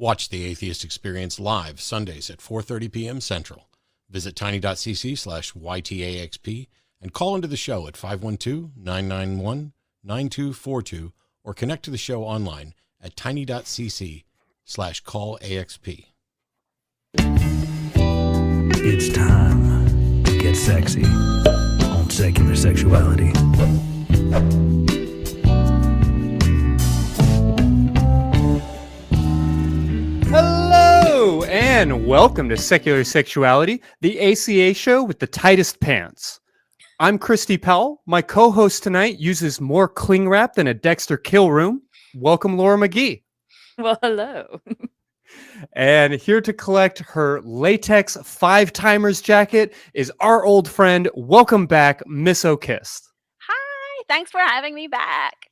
Watch The Atheist Experience live Sundays at 4:30 p.m. Central. Visit tiny.cc/YTAXP and call into the show at 512-991-9242 or connect to the show online at tiny.cc/callaxp. It's time to get sexy on Secular Sexuality. Hello, and welcome to Secular Sexuality, the ACA show with the tightest pants. I'm Christy Powell. My co-host tonight uses more cling wrap than a Dexter kill room. Welcome, Laura Magee. Well, hello. And here to collect her latex 5-timers jacket is our old friend. Welcome back, Miss O'Kissed. Hi, thanks for having me back.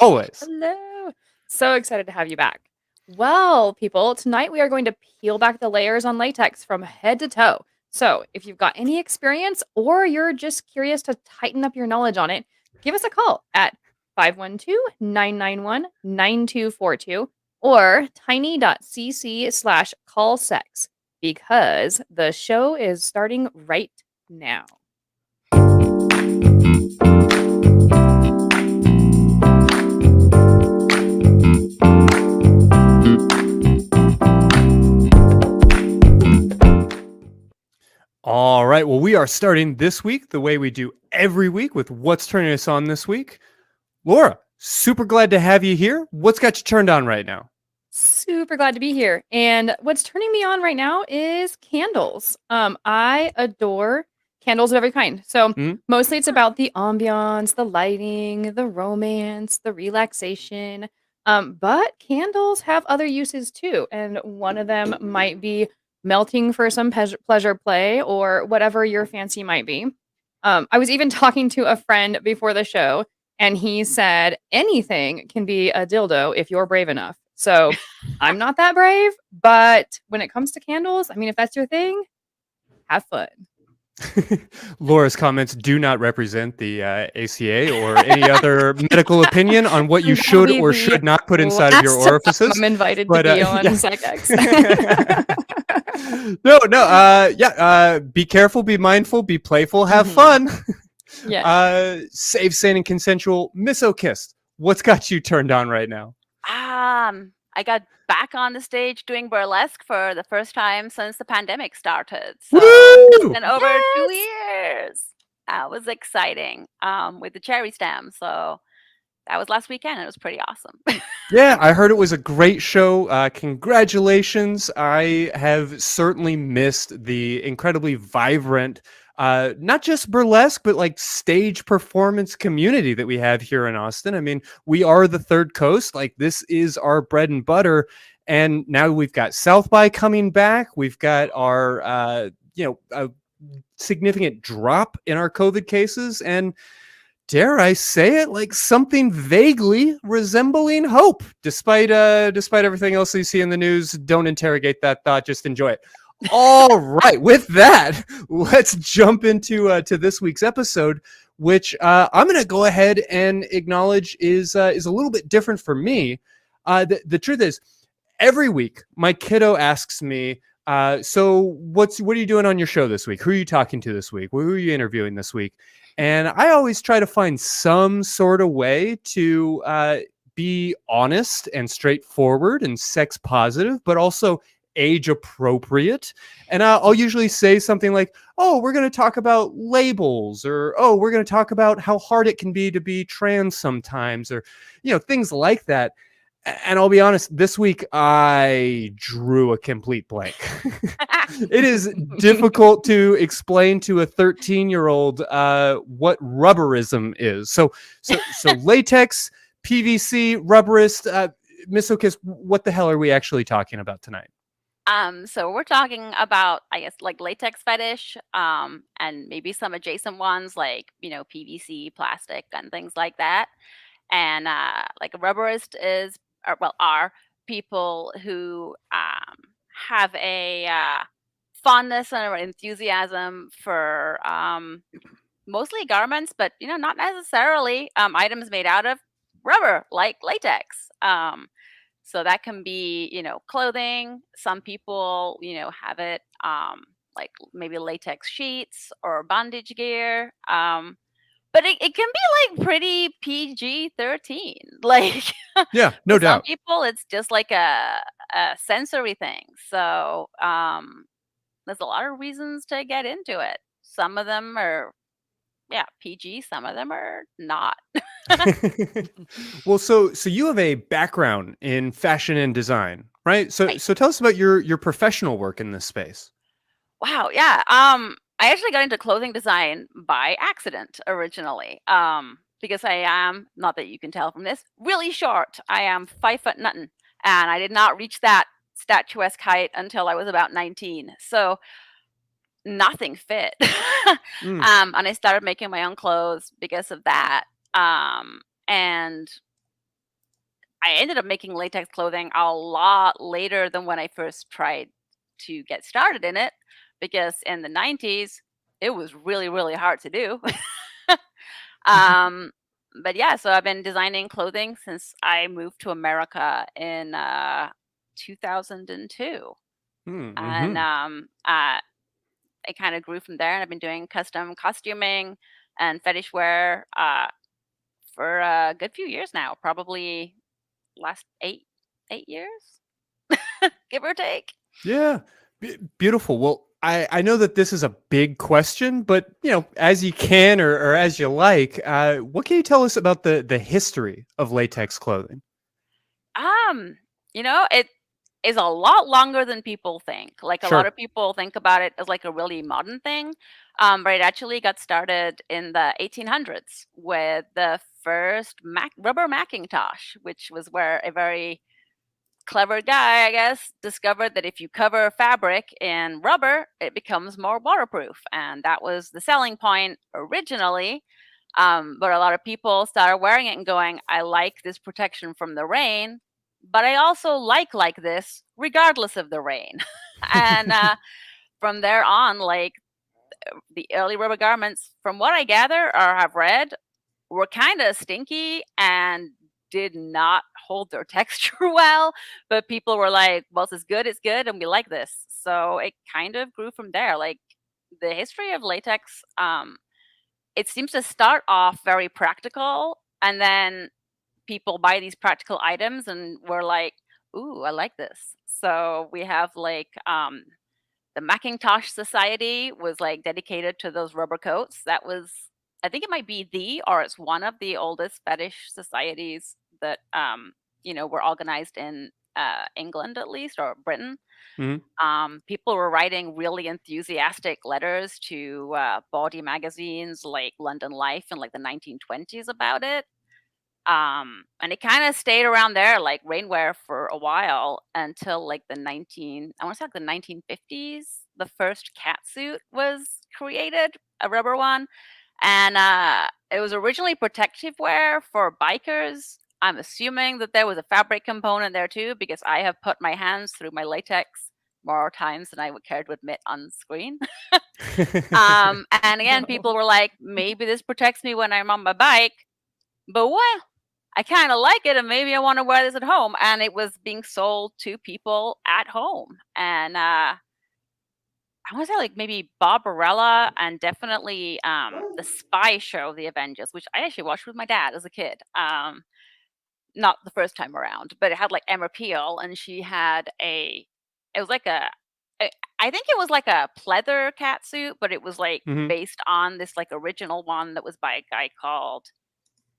Always. Hello. So excited to have you back. Well, people, tonight we are going to peel back the layers on latex from head to toe. So if you've got any experience or you're just curious to tighten up your knowledge on it, give us a call at 512-991-9242 or tiny.cc/callsex because the show is starting right now. All right. Well, we are starting this week the way we do every week with what's turning us on this week. Laura, super glad to have you here. What's got you turned on right now? Super glad to be here. And what's turning me on right now is candles. I adore candles of every kind. So mostly it's about the ambiance, the lighting, the romance, the relaxation. But candles have other uses too. And one of them might be melting for some pleasure play or whatever your fancy might be. I was even talking to a friend before the show, and he said anything can be a dildo if you're brave enough. So I'm not that brave, but when it comes to candles, I mean, if that's your thing, have fun. Laura's comments do not represent the ACA or any other medical opinion on what you should or should not put inside of your orifices. I'm invited to be on SecX. Be careful, be mindful, be playful, have fun. Yeah. Safe, sane, and consensual. Miss O'Kissed, what's got you turned on right now? I got back on the stage doing burlesque for the first time since the pandemic started. So it's been over 2 years. That was exciting. With the cherry stem. So that was last weekend. It was pretty awesome. Yeah, I heard it was a great show. Congratulations. I have certainly missed the incredibly vibrant not just burlesque, but like stage performance community that we have here in Austin. I mean, we are the Third Coast. Like, this is our bread and butter. And now we've got South by coming back. We've got our, a significant drop in our COVID cases. And dare I say it, like something vaguely resembling hope, despite everything else you see in the news. Don't interrogate that thought. Just enjoy it. All right. With that, let's jump into to this week's episode, which I'm going to go ahead and acknowledge is a little bit different for me. The truth is, every week my kiddo asks me, "So what are you doing on your show this week? Who are you talking to this week? Who are you interviewing this week?" And I always try to find some sort of way to be honest and straightforward and sex positive, but also age appropriate. And I'll usually say something like, "Oh, we're going to talk about labels," or "Oh, we're going to talk about how hard it can be to be trans sometimes," or, things like that. And I'll be honest, this week I drew a complete blank. It is difficult to explain to a 13-year-old what rubberism is. So latex, PVC, rubberist, Miss O'Kissed, what the hell are we actually talking about tonight? So we're talking about, I guess, like latex fetish, and maybe some adjacent ones like, PVC, plastic, and things like that. And like a rubberist are people who have a fondness and enthusiasm for mostly garments, but not necessarily items made out of rubber like latex. So that can be, clothing. Some people, have it like maybe latex sheets or bondage gear. But it can be like pretty PG-13. Like Yeah, no for some doubt. people, it's just like a sensory thing. So there's a lot of reasons to get into it. Some of them are, PG. Some of them are not. Well, so you have a background in fashion and design, right? So Right. so tell us about your professional work in this space. Wow. Yeah. I actually got into clothing design by accident originally. Because I am, not that you can tell from this, really short. I am 5 foot nothing, and I did not reach that statuesque height until I was about 19. So nothing fit. Mm. And I started making my own clothes because of that. And I ended up making latex clothing a lot later than when I first tried to get started in it, because in the 90s, it was really, really hard to do. um, but yeah, so I've been designing clothing since I moved to America in 2002. And Mm-hmm. it kind of grew from there. And I've been doing custom costuming and fetish wear for a good few years now, probably last 8 years, give or take. Yeah, beautiful. Well, I know that this is a big question, but as you can or as you like, what can you tell us about the history of latex clothing? It is a lot longer than people think. Like a lot Sure. of people think about it as like a really modern thing. But it actually got started in the 1800s with the first rubber Macintosh, which was where a very clever guy, I guess, discovered that if you cover fabric in rubber, it becomes more waterproof. And that was the selling point originally. But a lot of people started wearing it and going, I like this protection from the rain, but I also like this regardless of the rain. And from there on, like the early rubber garments, from what I gather or have read, were kind of stinky and did not hold their texture well. But people were like, well, it's good, and we like this. So it kind of grew from there. Like the history of latex, it seems to start off very practical, and then people buy these practical items and we're like, ooh, I like this. So we have like the Macintosh Society was like dedicated to those rubber coats. That was, I think it might be or it's one of the oldest fetish societies that were organized in England, at least, or Britain. Mhm. People were writing really enthusiastic letters to bawdy magazines like London Life in like the 1920s about it. And it kind of stayed around there, like rainwear, for a while until like I want to say like the 1950s. The first catsuit was created, a rubber one, and it was originally protective wear for bikers. I'm assuming that there was a fabric component there too, because I have put my hands through my latex more times than I would care to admit on screen. And again, people were like, maybe this protects me when I'm on my bike, but well, I kind of like it, and maybe I want to wear this at home. And it was being sold to people at home. And I want to say like maybe Barbarella, and definitely the spy show, The Avengers, which I actually watched with my dad as a kid. Not the first time around, but it had like Emma Peel, and she had it was like I think it was like a pleather catsuit, but it was like Mhm. based on this like original one that was by a guy called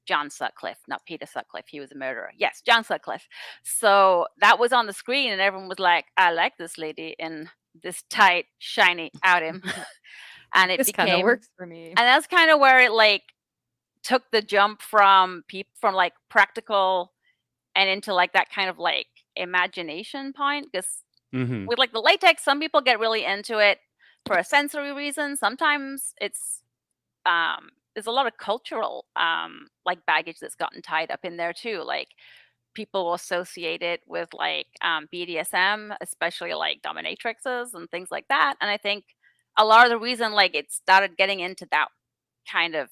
John Sutcliffe, not Peter Sutcliffe. He was a murderer. Yes, John Sutcliffe. So that was on the screen, and everyone was like, I like this lady in this tight, shiny outing. And it This kind of became, works for me. and that's kind of where it like took the jump from like practical and into like that kind of like imagination point. Because Mhm. with like the latex, some people get really into it for a sensory reason. Sometimes it's there's a lot of cultural like baggage that's gotten tied up in there too. Like people will associate it with like BDSM, especially like dominatrixes and things like that. And I think a lot of the reason like it started getting into that kind of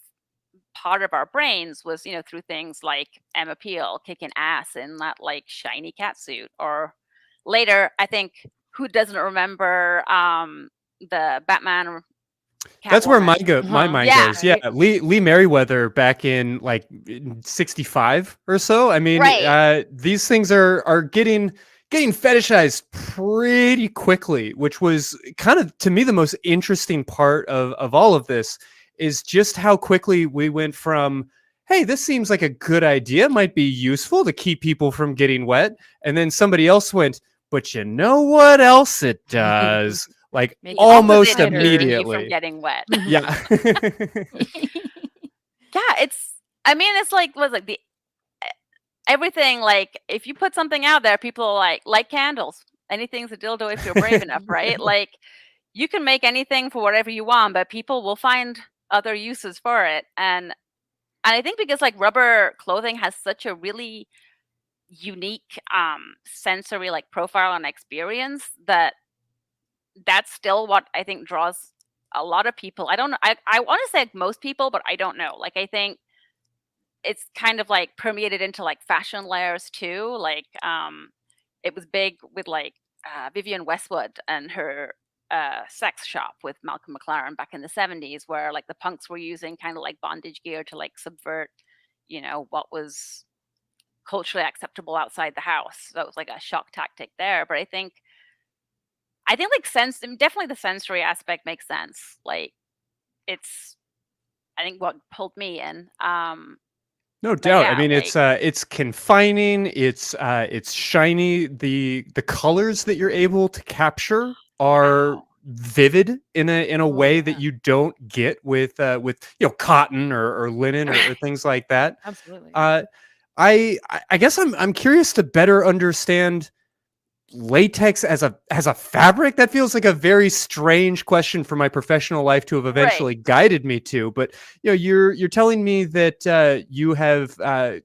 part of our brains was, through things like M appeal, kicking ass in that like shiny catsuit, or later, I think, who doesn't remember the Batman or That's where my Uh-huh. mind Yeah. goes. Yeah, Lee Merriweather back in like 65 or so. I mean, Right. these things are getting fetishized pretty quickly, which was kind of, to me, the most interesting part of all of this is just how quickly we went from, hey, this seems like a good idea, might be useful to keep people from getting wet, and then somebody else went, but you know what else it does? Like Make it almost lighter. Keep you from immediately. getting wet. Yeah. Yeah, it's like, was like everything, like, if you put something out there, people like candles. Anything's a dildo if you're brave enough, right? Like, you can make anything for whatever you want, but people will find other uses for it. And I think because like rubber clothing has such a really unique sensory like profile and experience, that's still what I think draws a lot of people. I don't know. I want to say like most people, but I don't know. Like, I think it's kind of like permeated into like fashion layers too. Like, it was big with like Vivienne Westwood and her sex shop with Malcolm McLaren back in the 70s, where like the punks were using kind of like bondage gear to like subvert, what was culturally acceptable outside the house. So it was like a shock tactic there. But I think like definitely the sensory aspect makes sense. Like, it's, I think, what pulled me in. No doubt. I yeah, mean, like, it's confining. It's shiny. The colors that you're able to capture are wow. vivid in a Oh, way yeah. that you don't get with cotton or linen or things like that. Absolutely. I guess I'm curious to better understand latex as a fabric. That feels like a very strange question for my professional life to have Right. eventually guided me to. But you're telling me that you have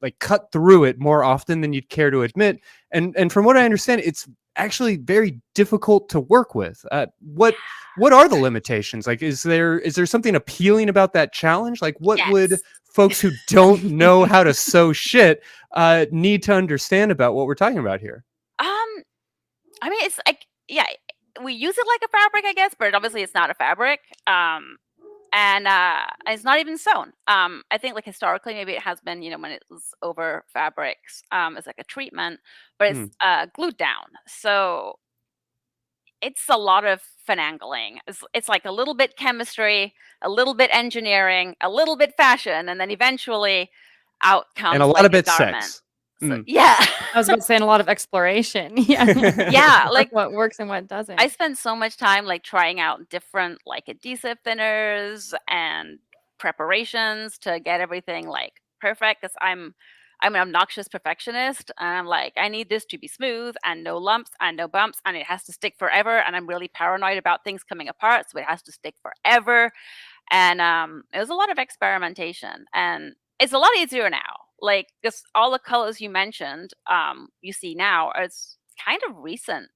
like cut through it more often than you'd care to admit, and from what I understand, it's actually very difficult to work with. What are the limitations? Like, is there something appealing about that challenge? Like, what would Yes. folks who don't know how to sew shit need to understand about what we're talking about here? I mean, it's like, yeah, we use it like a fabric, I guess, but obviously it's not a fabric. And it's not even sewn. I think like historically, maybe it has been, when it was over fabrics, as like a treatment, but it's glued down. So it's a lot of finagling. It's like a little bit chemistry, a little bit engineering, a little bit fashion, and then eventually out And comes a lot like of a it garment. sex. So, yeah. I was about to say, and a lot of exploration. Yeah. Yeah, Of like, what works and what doesn't. I spend so much time like trying out different like adhesive thinners and preparations to get everything like perfect, because I'm an obnoxious perfectionist, and I'm like, I need this to be smooth and no lumps and no bumps, and it has to stick forever, and I'm really paranoid about things coming apart, so it has to stick forever. And it was a lot of experimentation, and it's a lot easier now. Like, just all the colors you mentioned, you see now, it's kind of recent.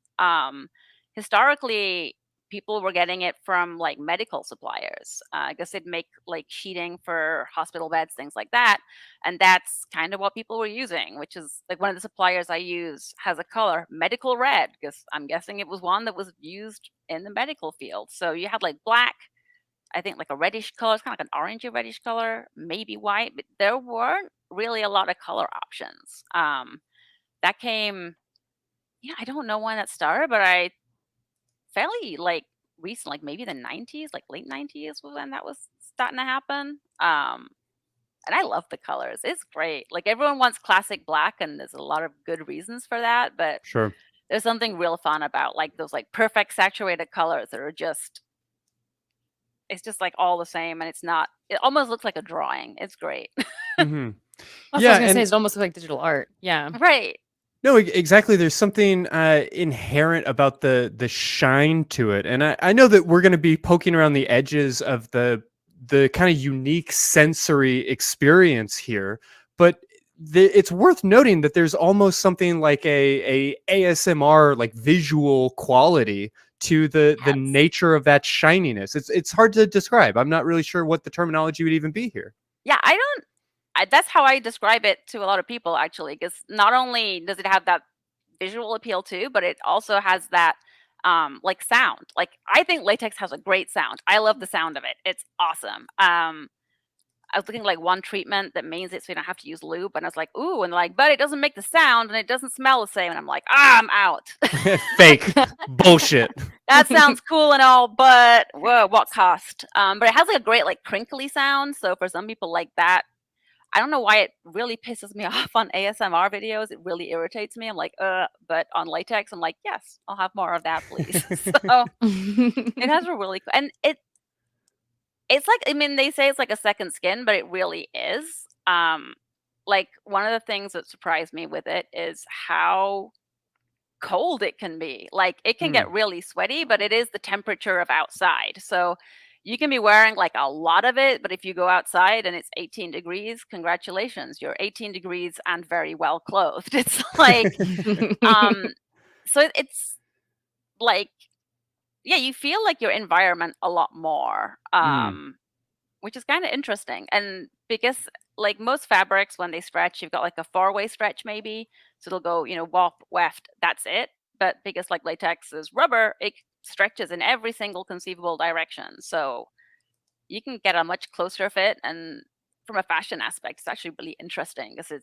Historically, people were getting it from like medical suppliers. I guess they'd make like sheeting for hospital beds, things like that, and that's kind of what people were using. Which is like, one of the suppliers I use has a color medical red, because I'm guessing it was one that was used in the medical field. So you had like black, I think like a reddish color, it's kind of like an orangey reddish color, maybe white, but there weren't really a lot of color options. That came, yeah, I don't know when that started, but I fairly like recent, like maybe the 90s, like late 90s was when that was starting to happen. And I love the colors. It's great. Like, everyone wants classic black, and there's a lot of good reasons for that, but Sure. there's something real fun about like those like perfect saturated colors that are just, it's just like all the same, and it almost looks like a drawing. It's great. Hmm. That's what I was Yeah, gonna say. and It almost looks like digital art. Yeah. Right. no, exactly. There's something inherent about the shine to it, and I know that we're going to be poking around the edges of the kind of unique sensory experience here, but it's worth noting that there's almost something like a ASMR like visual quality to the Yes. nature of that shininess. It's hard to describe. I'm not really sure what the terminology would even be here. Yeah, that's how I describe it to a lot of people, actually, because not only does it have that visual appeal too, but it also has that like sound. Like, I think latex has a great sound. I love the sound of it. It's awesome. I was looking like one treatment that means it so you don't have to use lube, and I was like, ooh, and like, but it doesn't make the sound and it doesn't smell the same. And I'm like, I'm out. Fake bullshit. That sounds cool and all, but whoa, what cost? But it has like a great like crinkly sound. So for some people like that, I don't know why it really pisses me off on ASMR videos. It really irritates me. I'm like, but on latex, I'm like, yes, I'll have more of that, please. So it has a really, and it's like, I mean, they say it's like a second skin, but it really is. Like, one of the things that surprised me with it is how cold it can be. Like, it can get really sweaty, but it is the temperature of outside. So you can be wearing like a lot of it, but if you go outside and it's 18 degrees, congratulations, you're 18 degrees and very well clothed. It's like, so it's like, yeah, you feel like your environment a lot more, which is kind of interesting. And because like most fabrics, when they stretch, you've got like a 4-way stretch maybe. So it'll go, warp, weft, that's it. But because like latex is rubber, it stretches in every single conceivable direction. So you can get a much closer fit. And from a fashion aspect, it's actually really interesting because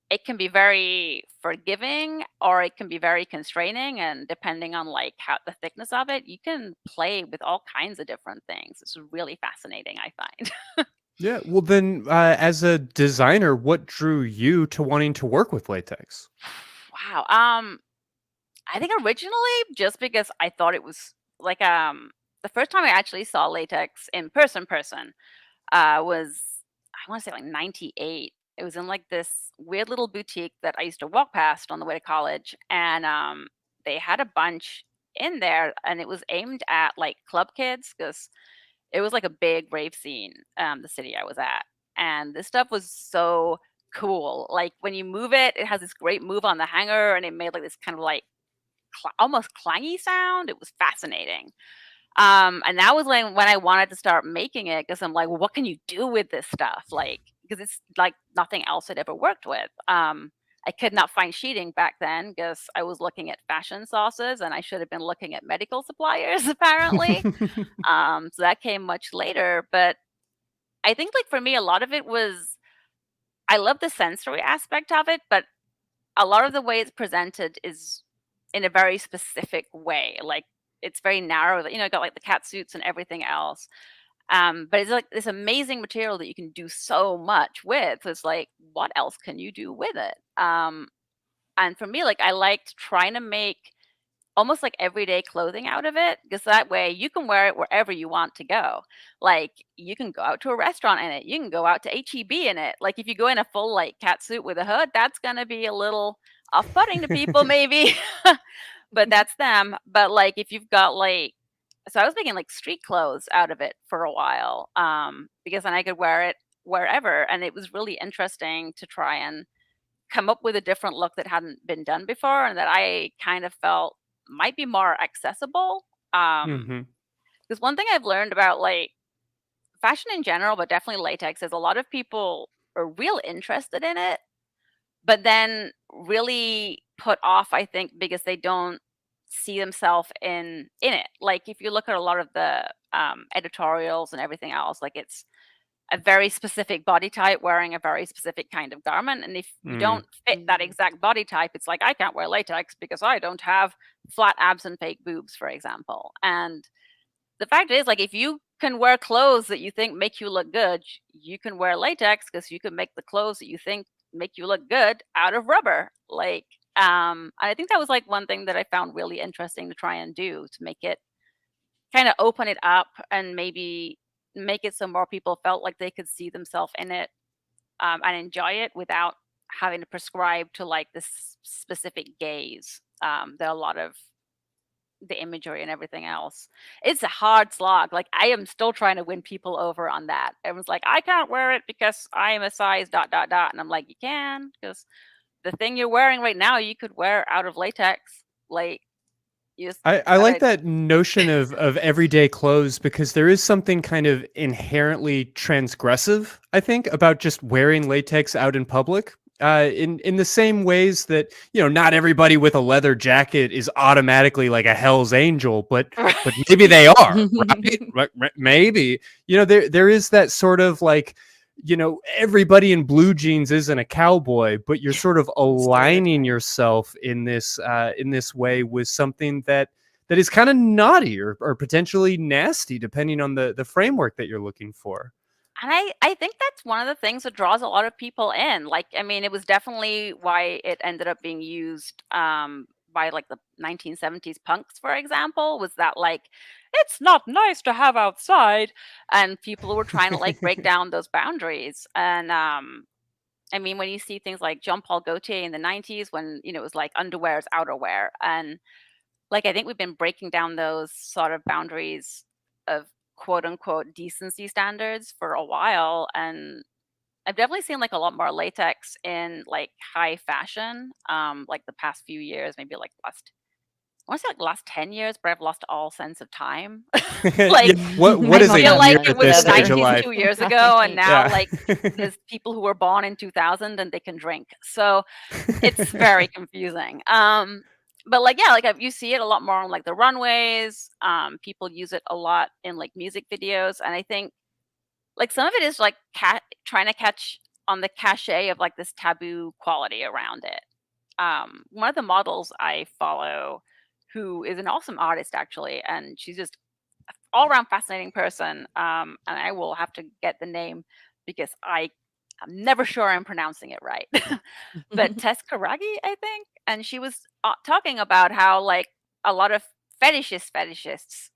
it can be very forgiving or it can be very constraining, and depending on like how the thickness of it, you can play with all kinds of different things. It's really fascinating, I find. Yeah. Well, then, as a designer, what drew you to wanting to work with latex? Wow. I think originally just because I thought it was like the first time I actually saw latex in person was, I want to say, like 98. It was in like this weird little boutique that I used to walk past on the way to college, and they had a bunch in there, and it was aimed at like club kids because it was like a big rave scene, the city I was at, and this stuff was so cool. Like, when you move it, it has this great move on the hanger, and it made like this kind of like almost clangy sound. It was fascinating. And that was when I wanted to start making it, because I'm like, well, what can you do with this stuff? Like, because it's like nothing else I'd ever worked with. I could not find sheeting back then because I was looking at fashion sauces, and I should have been looking at medical suppliers apparently. So that came much later. But I think like for me, a lot of it was, I love the sensory aspect of it, but a lot of the way it's presented is in a very specific way. Like, it's very narrow. Got like the catsuits and everything else. But it's like this amazing material that you can do so much with. It's like, what else can you do with it? And for me, like, I liked trying to make almost like everyday clothing out of it, because that way you can wear it wherever you want to go. Like, you can go out to a restaurant in it, you can go out to HEB in it. Like, if you go in a full like catsuit with a hood, that's gonna be a little off-putting to people maybe. But that's them. But like, if you've got like, so I was making like street clothes out of it for a while, because then I could wear it wherever, and it was really interesting to try and come up with a different look that hadn't been done before, and that I kind of felt might be more accessible. Because one thing I've learned about like fashion in general, but definitely latex, is a lot of people are real interested in it, but then really put off, I think, because they don't see themselves in it. Like, if you look at a lot of the editorials and everything else, like, it's a very specific body type wearing a very specific kind of garment, and if you don't fit that exact body type, it's like, I can't wear latex because I don't have flat abs and fake boobs, for example. And the fact is, like, if you can wear clothes that you think make you look good, you can wear latex because you can make the clothes that you think make you look good out of rubber. Like, I think that was like one thing that I found really interesting to try and do, to make it kind of open it up and maybe make it so more people felt like they could see themselves in it, and enjoy it without having to prescribe to like this specific gaze, that a lot of the imagery and everything else. It's a hard slog. Like, I am still trying to win people over on that. Everyone's like, I can't wear it because I am a size ... And I'm like, you can, because the thing you're wearing right now, you could wear out of latex. Like, I like that notion of everyday clothes, because there is something kind of inherently transgressive, I think, about just wearing latex out in public. In the same ways that, not everybody with a leather jacket is automatically like a Hell's Angel, but maybe they are, right? Maybe, there is that sort of like, everybody in blue jeans isn't a cowboy, but you're sort of aligning yourself in this way with something that is kind of naughty or potentially nasty, depending on the framework that you're looking for. And I think that's one of the things that draws a lot of people in. Like, I mean, it was definitely why it ended up being used by like the 1970s punks, for example, was that like, it's not nice to have outside. And people were trying to like break down those boundaries. And I mean, when you see things like Jean-Paul Gaultier in the 90s, when, it was like underwear is outerwear. And like, I think we've been breaking down those sort of boundaries of quote unquote decency standards for a while, and I've definitely seen like a lot more latex in like high fashion like the past few years, maybe like I want to say like the last 10 years, but I've lost all sense of time. Like, what is I a feel year like at it was this the stage of 90s life? 2 years ago, and now Yeah. like there's people who were born in 2000 and they can drink, so it's very confusing. But like, yeah, like you see it a lot more on like the runways. People use it a lot in like music videos, and I think like some of it is like trying to catch on the cachet of like this taboo quality around it. One of the models I follow, who is an awesome artist actually, and she's just all around fascinating person. And I will have to get the name because I'm never sure I'm pronouncing it right. But Tess Karagi, I think, and she was talking about how like a lot of fetishists,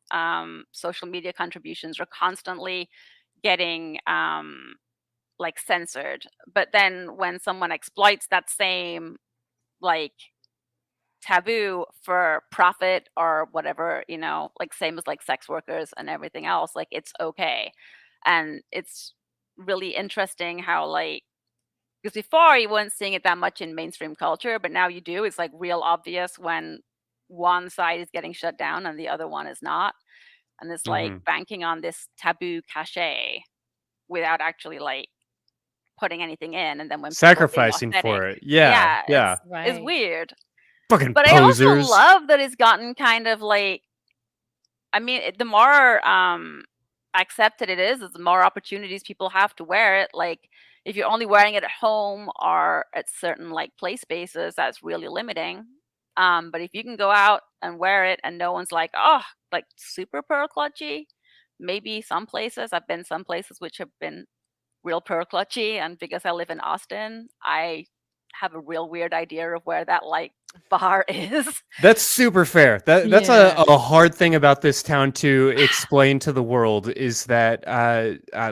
social media contributions are constantly getting like censored. But then when someone exploits that same like taboo for profit or whatever, like same as like sex workers and everything else, like it's okay. And it's really interesting how like, because before you weren't seeing it that much in mainstream culture, but now you do. It's like real obvious when one side is getting shut down and the other one is not. And it's like banking on this taboo cachet without actually like putting anything in. And then when people are being Sacrificing authentic, for it. Yeah. it's weird. Fucking But posers. I also love that it's gotten kind of like, I mean, the more accepted it is, the more opportunities people have to wear it. Like if you're only wearing it at home or at certain like play spaces, that's really limiting. But if you can go out and wear it and no one's like, oh, like super pearl clutchy, maybe some places, I've been some places which have been real pearl clutchy, and because I live in Austin, I have a real weird idea of where that like bar is. That's super fair. That's a hard thing about this town to explain to the world, is that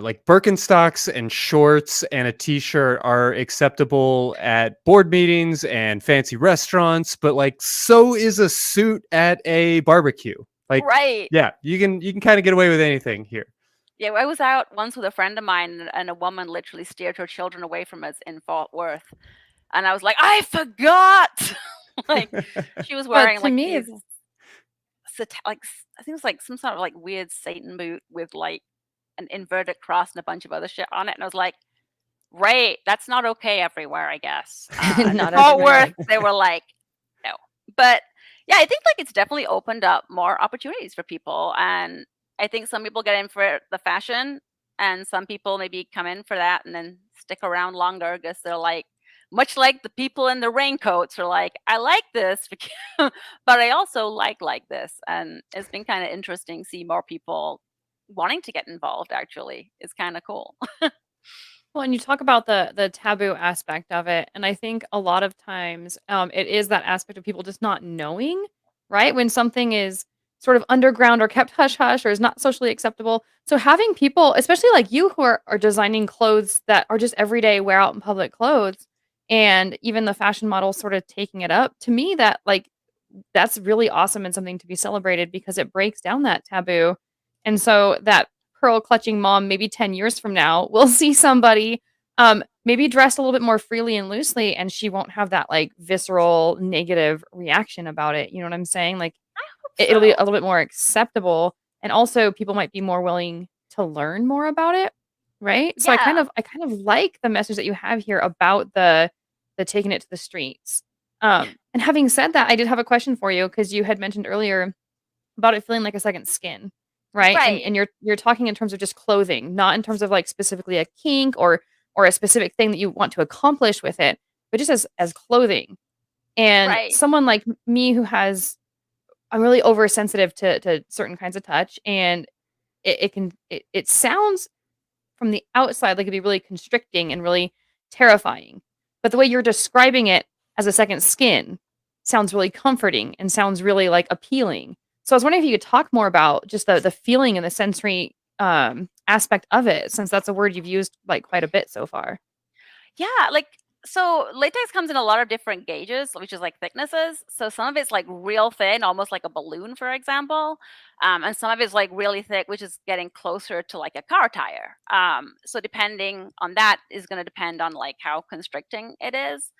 like Birkenstocks and shorts and a t-shirt are acceptable at board meetings and fancy restaurants, but like so is a suit at a barbecue. Like, right. Yeah, you can kind of get away with anything here. Yeah, I was out once with a friend of mine, and a woman literally steered her children away from us in Fort Worth. And I was like, I forgot. Like she was wearing like these, like I think it was like some sort of like weird Satan boot with like an inverted cross and a bunch of other shit on it. And I was like, right, that's not okay everywhere, I guess. Not Fort everywhere. Worth, they were like, no. But yeah, I think like it's definitely opened up more opportunities for people. And I think some people get in for the fashion, and some people maybe come in for that and then stick around longer because they're like, much like the people in the raincoats are like, I like this, but I also like this. And it's been kind of interesting to see more people wanting to get involved, actually. It's kind of cool. Well, and you talk about the taboo aspect of it, and I think a lot of times it is that aspect of people just not knowing, right? When something is sort of underground or kept hush hush or is not socially acceptable. So having people, especially like you, who are designing clothes that are just everyday wear out in public clothes, and even the fashion models sort of taking it up, to me that like that's really awesome and something to be celebrated, because it breaks down that taboo. And so that pearl clutching mom, maybe 10 years from now, will see somebody maybe dressed a little bit more freely and loosely, and she won't have that like visceral negative reaction about it. You know what I'm saying? Like, I it'll be a So little bit more acceptable, and also people might be more willing to learn more about it, right? So yeah, I kind of like the message that you have here about the taking it to the streets. And having said that, I did have a question for you because you had mentioned earlier about it feeling like a second skin, right? And right. you're talking in terms of just clothing, not in terms of like specifically a kink or a specific thing that you want to accomplish with it, but just as clothing. And Right. someone like me who has I'm really oversensitive to certain kinds of touch, and it sounds from the outside like it'd be really constricting and really terrifying. But the way you're describing it as a second skin sounds really comforting and sounds really like appealing. So I was wondering if you could talk more about just the feeling and the sensory aspect of it, since that's a word you've used like quite a bit so far. Yeah, like so latex comes in a lot of different gauges, which is like thicknesses. So some of it's like real thin, almost like a balloon, for example. And some of it's like really thick, which is getting closer to like a car tire. So depending on that is going to depend on like how constricting it is.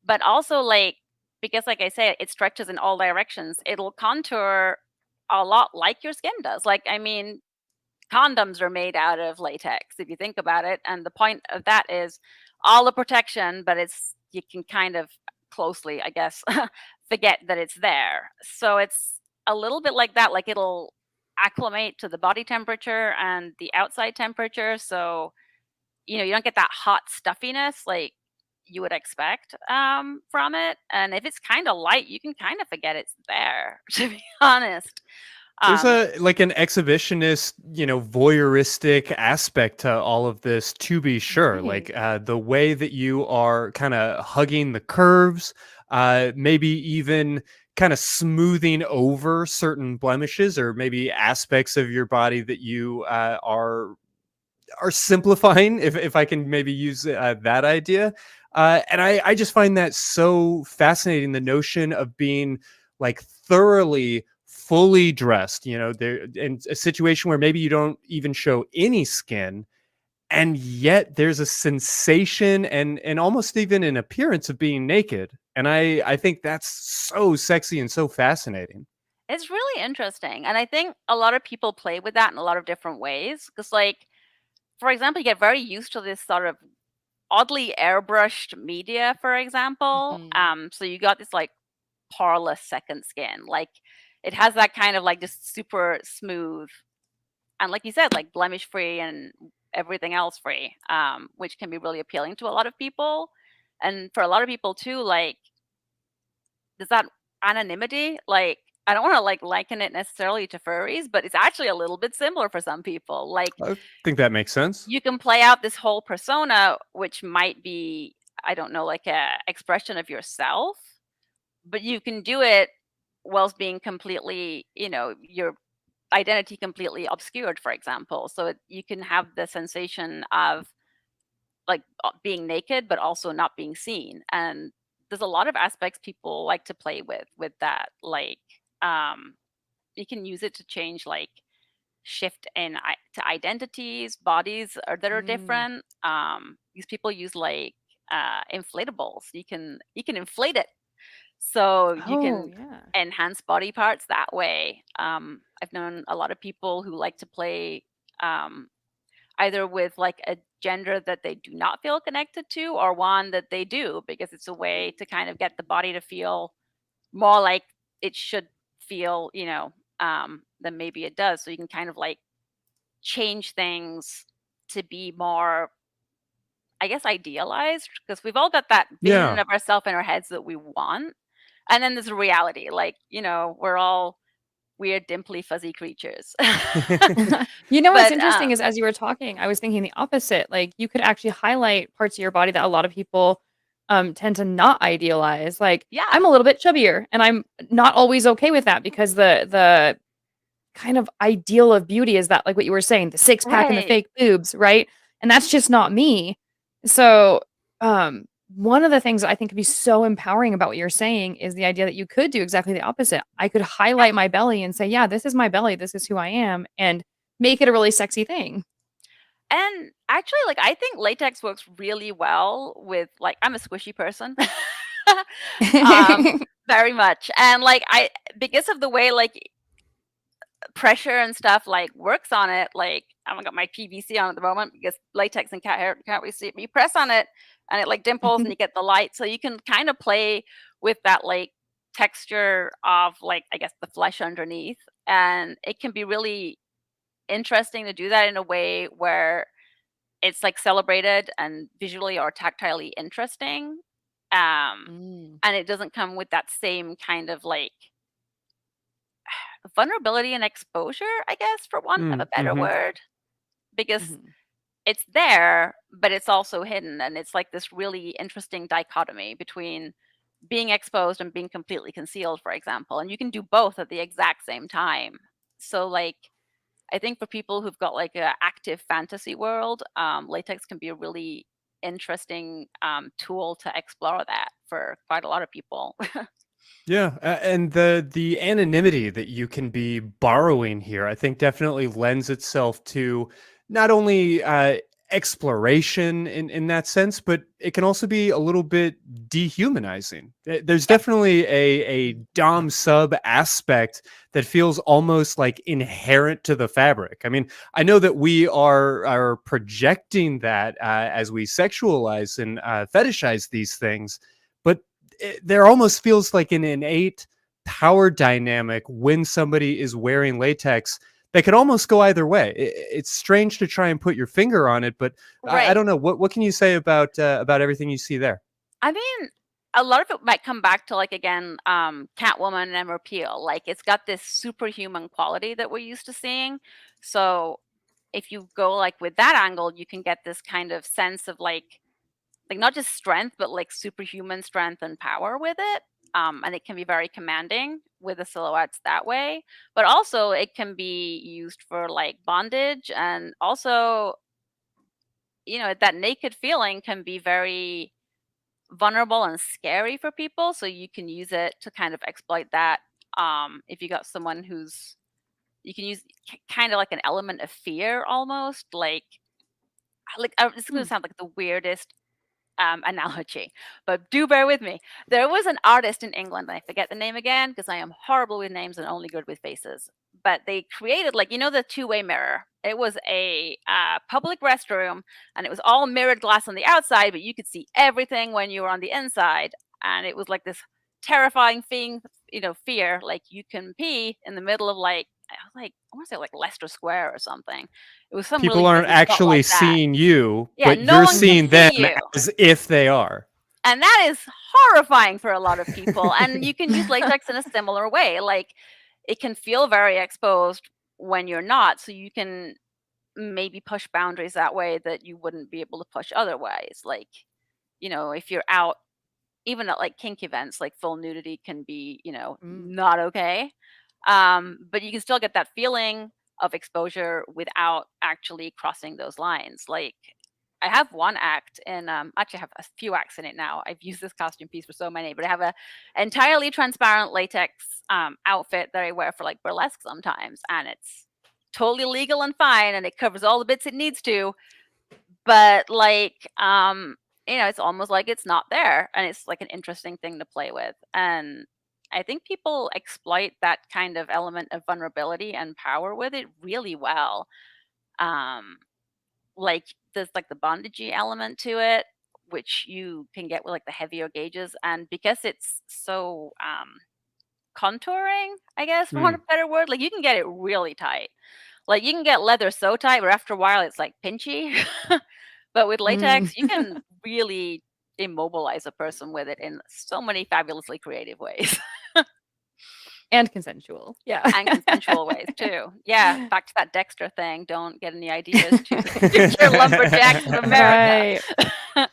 But also like because like I say, it stretches in all directions, it'll contour a lot like your skin does. Like I mean, condoms are made out of latex if you think about it, and the point of that is all the protection, but it's you can kind of closely, I guess, forget that it's there. So it's a little bit like that, like it'll acclimate to the body temperature and the outside temperature, so you don't get that hot stuffiness like you would expect from it. And if it's kind of light, you can kind of forget it's there, to be honest. There's um a like an exhibitionist, voyeuristic aspect to all of this, to be sure. Right. Like the way that you are kind of hugging the curves, maybe even kind of smoothing over certain blemishes or maybe aspects of your body that you are simplifying, if I can maybe use that idea. And I just find that so fascinating, the notion of being like thoroughly fully dressed, there in a situation where maybe you don't even show any skin, and yet there's a sensation and almost even an appearance of being naked. And I think that's so sexy and so fascinating. It's really interesting. And I think a lot of people play with that in a lot of different ways. Because, like, for example, you get very used to this sort of oddly airbrushed media, for example. Mhm. So you got this like poreless second skin. Like it has that kind of like just super smooth and like you said, like blemish free and everything else free, which can be really appealing to a lot of people. And for a lot of people too, like there's that anonymity. Like I don't want to like liken it necessarily to furries, but it's actually a little bit similar for some people. Like I think that makes sense. you can play out this whole persona, which might be, I don't know, like a expression of yourself, but you can do it whilst being completely, your identity completely obscured, for example. So you can have the sensation of like being naked, but also not being seen. And there's a lot of aspects people like to play with that. Like, you can use it to change like shift to identities, bodies that are Mm. different. These people use like inflatables. You can inflate it, so you Oh, can yeah. enhance body parts that way. I've known a lot of people who like to play um, either with like a gender that they do not feel connected to, or one that they do, because it's a way to kind of get the body to feel more like it should feel, than maybe it does. So you can kind of like change things to be more, I guess, idealized, because we've all got that vision Yeah. of ourselves in our heads that we want. And then there's a reality, like, we're all weird, dimply, fuzzy creatures. What's But interesting is as you were talking, I was thinking the opposite. Like you could actually highlight parts of your body that a lot of people tend to not idealize. Like yeah, I'm a little bit chubbier and I'm not always okay with that because the kind of ideal of beauty is that like what you were saying, the six pack and the right. fake boobs, right? And that's just not me. So, one of the things that I think could be so empowering about what you're saying is the idea that you could do exactly the opposite. I could Yeah. highlight my belly and say, "Yeah, this is my belly. This is who I am," and make it a really sexy thing. And actually, like, I think latex works really well with, like, I'm a squishy person. um, very much. And like because of the way like pressure and stuff like works on it. Like I haven't got my PVC on at the moment because latex and cat hair can't really see it. But you press on it and it like dimples and you get the light. So you can kind of play with that like texture of like, I guess, the flesh underneath. And it can be really interesting to do that in a way where it's like celebrated and visually or tactilely interesting. And it doesn't come with that same kind of like vulnerability and exposure, I guess, for want of a better word, because it's there, but it's also hidden. And it's like this really interesting dichotomy between being exposed and being completely concealed, for example. And you can do both at the exact same time. So like, I think for people who've got like an active fantasy world, latex can be a really interesting tool to explore that for quite a lot of people. Yeah, and the anonymity that you can be borrowing here, I think, definitely lends itself to not only exploration in that sense, but it can also be a little bit dehumanizing. There's definitely a dom sub aspect that feels almost like inherent to the fabric. I mean, I know that we are projecting that as we sexualize and fetishize these things, but there almost feels like an innate power dynamic when somebody is wearing latex that could almost go either way. It's strange to try and put your finger on it, but I don't know. What can you say about everything you see there? I mean, a lot of it might come back to like, again, Catwoman and Emerald Peel. Like it's got this superhuman quality that we're used to seeing. So if you go like with that angle, you can get this kind of sense of like not just strength, but like superhuman strength and power with it. And it can be very commanding with the silhouettes that way. But also it can be used for like bondage, and also, you know, that naked feeling can be very vulnerable and scary for people. So you can use it to kind of exploit that. If you got someone who's, you can use kind of like an element of fear almost, like it's going to sound like the weirdest analogy, but do bear with me. There was an artist in England, and I forget the name again because I am horrible with names and only good with faces. But they created, like, you know, the two-way mirror. It was a public restroom, and it was all mirrored glass on the outside, but you could see everything when you were on the inside. And it was like this terrifying thing, you know, fear. Like you can pee in the middle of I want to say like Leicester Square or something. It was some People really aren't busy spot actually like that. seeing you, Yeah, but no you're one can seeing see them you. as if they are. And that is horrifying for a lot of people. And you can use latex in a similar way. Like it can feel very exposed when you're not. So you can maybe push boundaries that way that you wouldn't be able to push otherwise. Like, you know, if you're out, even at like kink events, like full nudity can be, you know, not okay. But you can still get that feeling of exposure without actually crossing those lines. Like I have one act and actually I have a few acts in it now. I've used this costume piece for so many, but I have a entirely transparent latex outfit that I wear for like burlesque sometimes, and it's totally legal and fine, and it covers all the bits it needs to. But like, you know, it's almost like it's not there, and it's like an interesting thing to play with. And I think people exploit that kind of element of vulnerability and power with it really well. Like there's like the bondagey element to it, which you can get with like the heavier gauges, and because it's so contouring, I guess, for want of a better word, like you can get it really tight. Like you can get leather so tight, but after a while it's like pinchy. But with latex, you can really immobilize a person with it in so many fabulously creative ways. And consensual. Yeah. And consensual ways too. Yeah. Back to that Dexter thing. Don't get any ideas to future lumberjacks of America. Right.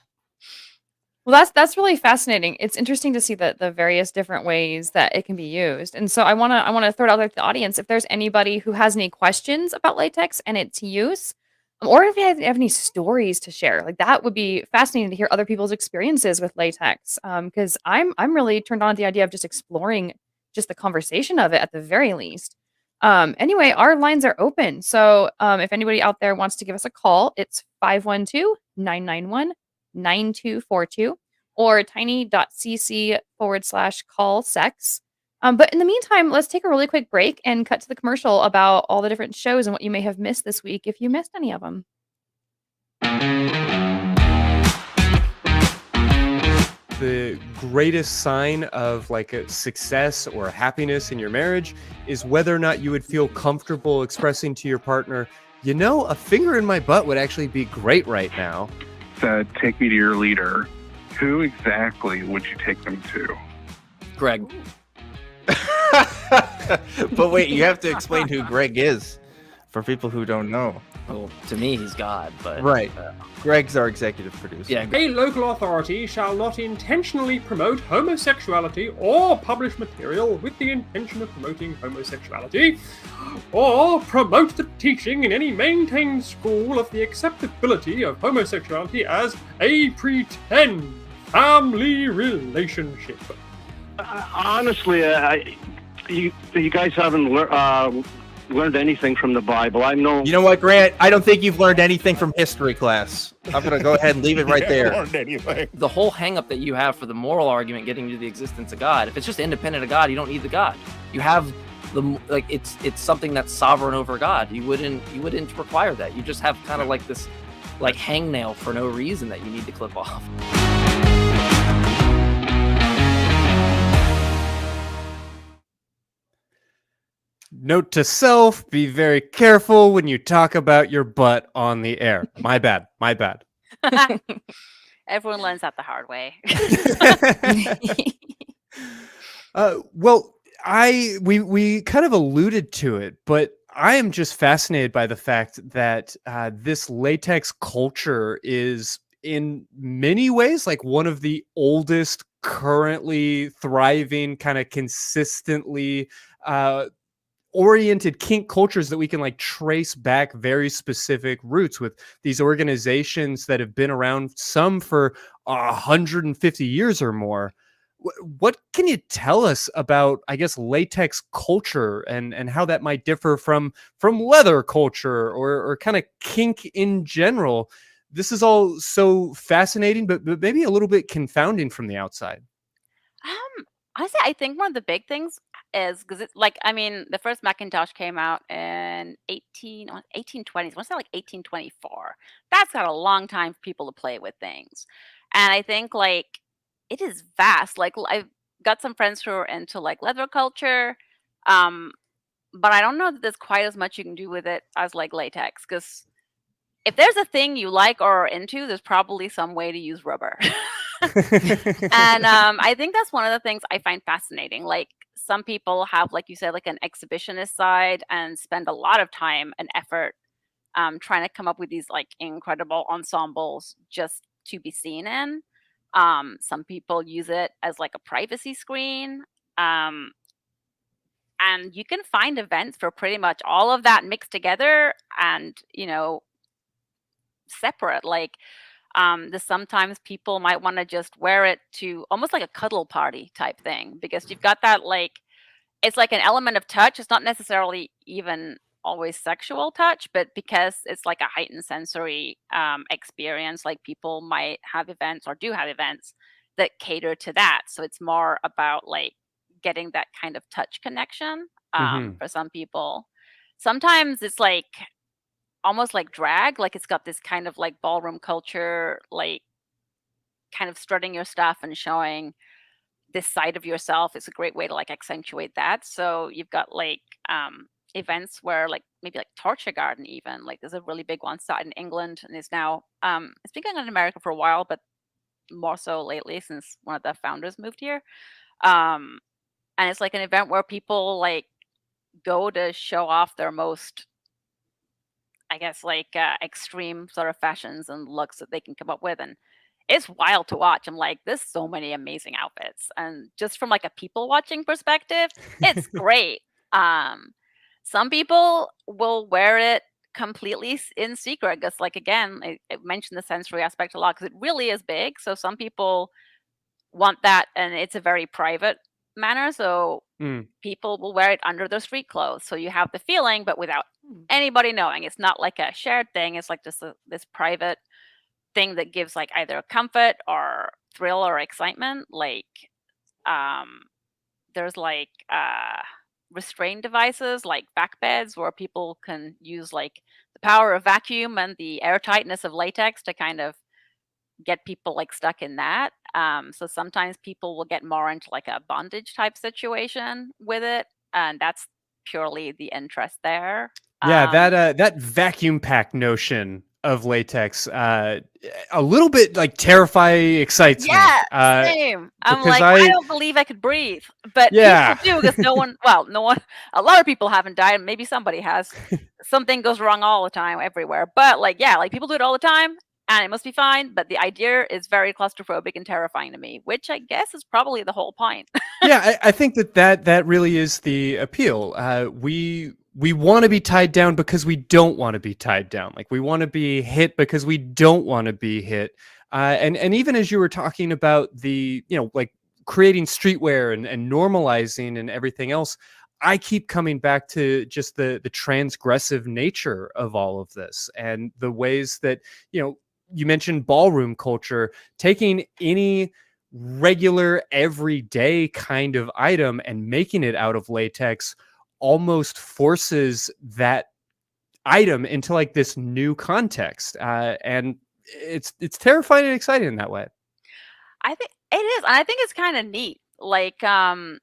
Well, that's really fascinating. It's interesting to see the various different ways that it can be used. And so I wanna throw it out there to the audience. If there's anybody who has any questions about latex and its use, or if you have any stories to share, like that would be fascinating to hear other people's experiences with latex. Because I'm really turned on to the idea of just exploring just the conversation of it at the very least. Anyway, our lines are open. So if anybody out there wants to give us a call, it's 512-991-9242 or tiny.cc/call sex. But in the meantime, let's take a really quick break and cut to the commercial about all the different shows and what you may have missed this week if you missed any of them. The greatest sign of like a success or happiness in your marriage is whether or not you would feel comfortable expressing to your partner, you know, a finger in my butt would actually be great right now. Said, take me to your leader. Who exactly would you take them to? Greg. But wait, you have to explain who Greg is for people who don't know. Well, to me, he's God, but... Right. Greg's our executive producer. Yeah. A local authority shall not intentionally promote homosexuality or publish material with the intention of promoting homosexuality, or promote the teaching in any maintained school of the acceptability of homosexuality as a pretend family relationship. Honestly, you guys haven't learned anything from the Bible. You know what, Grant? I don't think you've learned anything from history class. I'm going to go ahead and leave it right there. Learned anything. The whole hang-up that you have for the moral argument getting to the existence of God, if it's just independent of God, you don't need the God. You have it's something that's sovereign over God. You wouldn't require that. You just have kind of like this hangnail for no reason that you need to clip off. Note to self, be very careful when you talk about your butt on the air. My bad. Everyone learns that the hard way. Well, we kind of alluded to it, but I am just fascinated by the fact that this latex culture is in many ways like one of the oldest currently thriving, kind of consistently oriented kink cultures that we can like trace back very specific roots with these organizations that have been around, some for 150 years or more. What can you tell us about, I guess, latex culture and how that might differ from leather culture or kind of kink in general? This is all so fascinating, but maybe a little bit confounding from the outside. Honestly, I think one of the big things is because it's like, I mean, the first Macintosh came out in 1820s. I want to say like 1824. That's got a long time for people to play with things. And I think like it is vast. Like I've got some friends who are into like leather culture. But I don't know that there's quite as much you can do with it as like latex. Because if there's a thing you like or are into, there's probably some way to use rubber. And I think that's one of the things I find fascinating. Like some people have, like you said, like an exhibitionist side and spend a lot of time and effort trying to come up with these like incredible ensembles just to be seen in. Some people use it as like a privacy screen. And you can find events for pretty much all of that mixed together and, you know, separate. Like sometimes people might want to just wear it to almost like a cuddle party type thing, because you've got that like, it's like an element of touch. It's not necessarily even always sexual touch, but because it's like a heightened sensory experience, like people might have events or do have events that cater to that. So it's more about like getting that kind of touch connection for some people. Sometimes it's like almost like drag, like it's got this kind of like ballroom culture, like kind of strutting your stuff and showing this side of yourself. It's a great way to like accentuate that. So you've got like events where like maybe like Torture Garden, even like there's a really big one started in England and is now it's been going on in America for a while, but more so lately since one of the founders moved here. And it's like an event where people like go to show off their most, I guess, like extreme sort of fashions and looks that they can come up with. And it's wild to watch. I'm like, there's so many amazing outfits. And just from like a people watching perspective, it's great. Some people will wear it completely in secret. Because like, again, I mentioned the sensory aspect a lot because it really is big. So some people want that and it's a very private manner. So people will wear it under their street clothes. So you have the feeling, but without anybody knowing. It's not like a shared thing. It's like just this private thing that gives like either comfort or thrill or excitement. Like there's like restraint devices like back beds where people can use like the power of vacuum and the airtightness of latex to kind of get people like stuck in that. So sometimes people will get more into like a bondage type situation with it, and that's purely the interest there. Yeah, that vacuum pack notion of latex, a little bit like excites me. Yeah, same. I'm Because like, I don't believe I could breathe, but Yeah. people do because no one, a lot of people haven't died. Maybe somebody has. Something goes wrong all the time, everywhere. But like, yeah, like people do it all the time, and it must be fine. But the idea is very claustrophobic and terrifying to me, which I guess is probably the whole point. Yeah, I think that really is the appeal. We want to be tied down because we don't want to be tied down. Like we want to be hit because we don't want to be hit. And even as you were talking about the, like creating streetwear and normalizing and everything else, I keep coming back to just the transgressive nature of all of this and the ways that, you mentioned ballroom culture, taking any regular everyday kind of item and making it out of latex almost forces that item into like this new context, and it's terrifying and exciting in that way. I think it is. And I think it's kind of neat. Like, I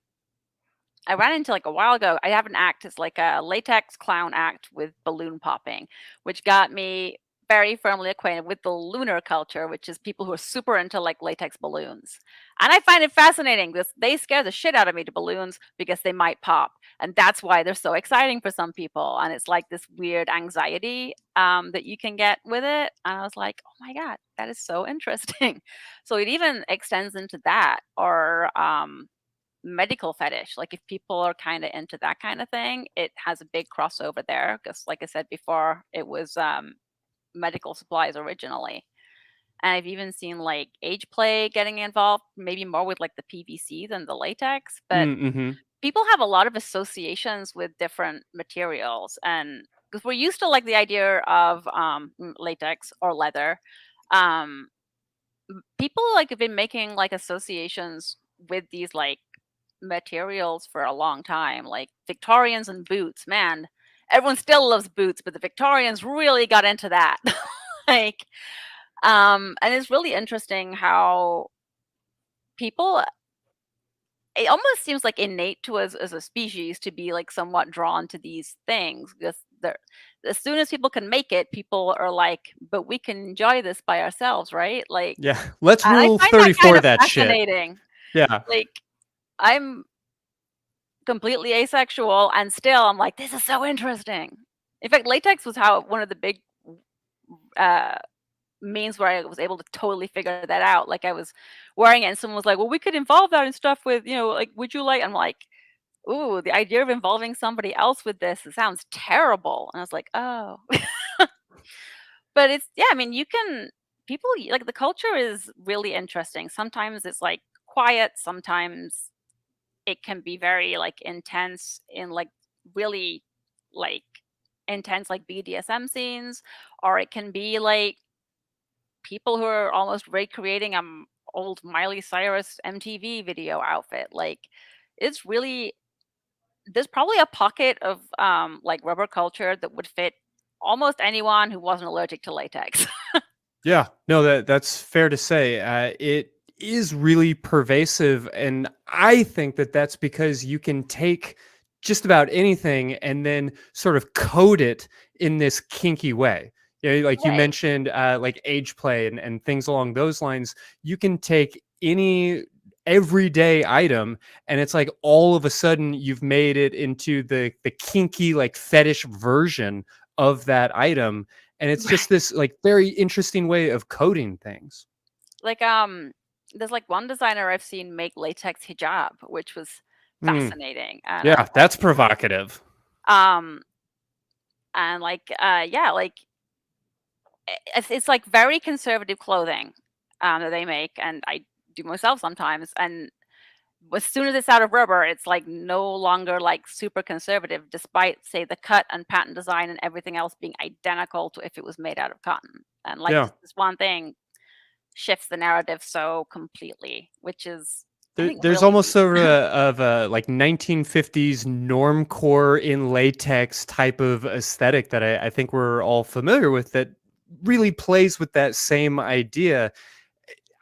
ran into like a while ago, I have an act. It's like a latex clown act with balloon popping, which got me very firmly acquainted with the lunar culture, which is people who are super into like latex balloons. And I find it fascinating because they scare the shit out of me to balloons because they might pop. And that's why they're so exciting for some people. And it's like this weird anxiety that you can get with it. And I was like, oh my God, that is so interesting. So it even extends into that, or medical fetish. Like if people are kind of into that kind of thing, it has a big crossover there. Because like I said before, it was medical supplies originally. And I've even seen like age play getting involved, maybe more with like the PVC than the latex. But people have a lot of associations with different materials, and because we're used to like the idea of latex or leather, people like have been making like associations with these like materials for a long time, like Victorians and boots. Man, everyone still loves boots, but the Victorians really got into that. Like, and it's really interesting how people, it almost seems like innate to us as a species to be like somewhat drawn to these things, because as soon as people can make it, people are like, but we can enjoy this by ourselves, right? Like, Yeah, let's and I rule find 34 that that shit. fascinating. Yeah. Like, I'm completely asexual, and still I'm like, this is so interesting. In fact, latex was one of the big means where I was able to totally figure that out. Like I was wearing it and someone was like, well, we could involve that and stuff with, like, would you like, I'm like, ooh, the idea of involving somebody else with this, it sounds terrible. And I was like, oh. But it's, yeah, I mean, people, like the culture is really interesting. Sometimes it's like quiet, sometimes it can be very like intense in like really like intense like BDSM scenes, or it can be like people who are almost recreating old Miley Cyrus MTV video outfit. Like it's really, there's probably a pocket of like rubber culture that would fit almost anyone who wasn't allergic to latex. Yeah, no, that's fair to say. It is really pervasive, and I think that that's because you can take just about anything and then sort of code it in this kinky way. Like you Right. mentioned, like age play and things along those lines. You can take any everyday item, and it's like all of a sudden you've made it into the kinky like fetish version of that item. And it's just this like very interesting way of coding things. Like there's like one designer I've seen make latex hijab, which was fascinating. And Yeah, that's provocative. and like yeah, like it's like very conservative clothing that they make, and I do myself sometimes. And as soon as it's out of rubber, it's like no longer like super conservative, despite say the cut and pattern design and everything else being identical to if it was made out of cotton. And like Yeah. this one thing shifts the narrative so completely, which is There's really almost sort of a like 1950s normcore in latex type of aesthetic that I think we're all familiar with that really plays with that same idea.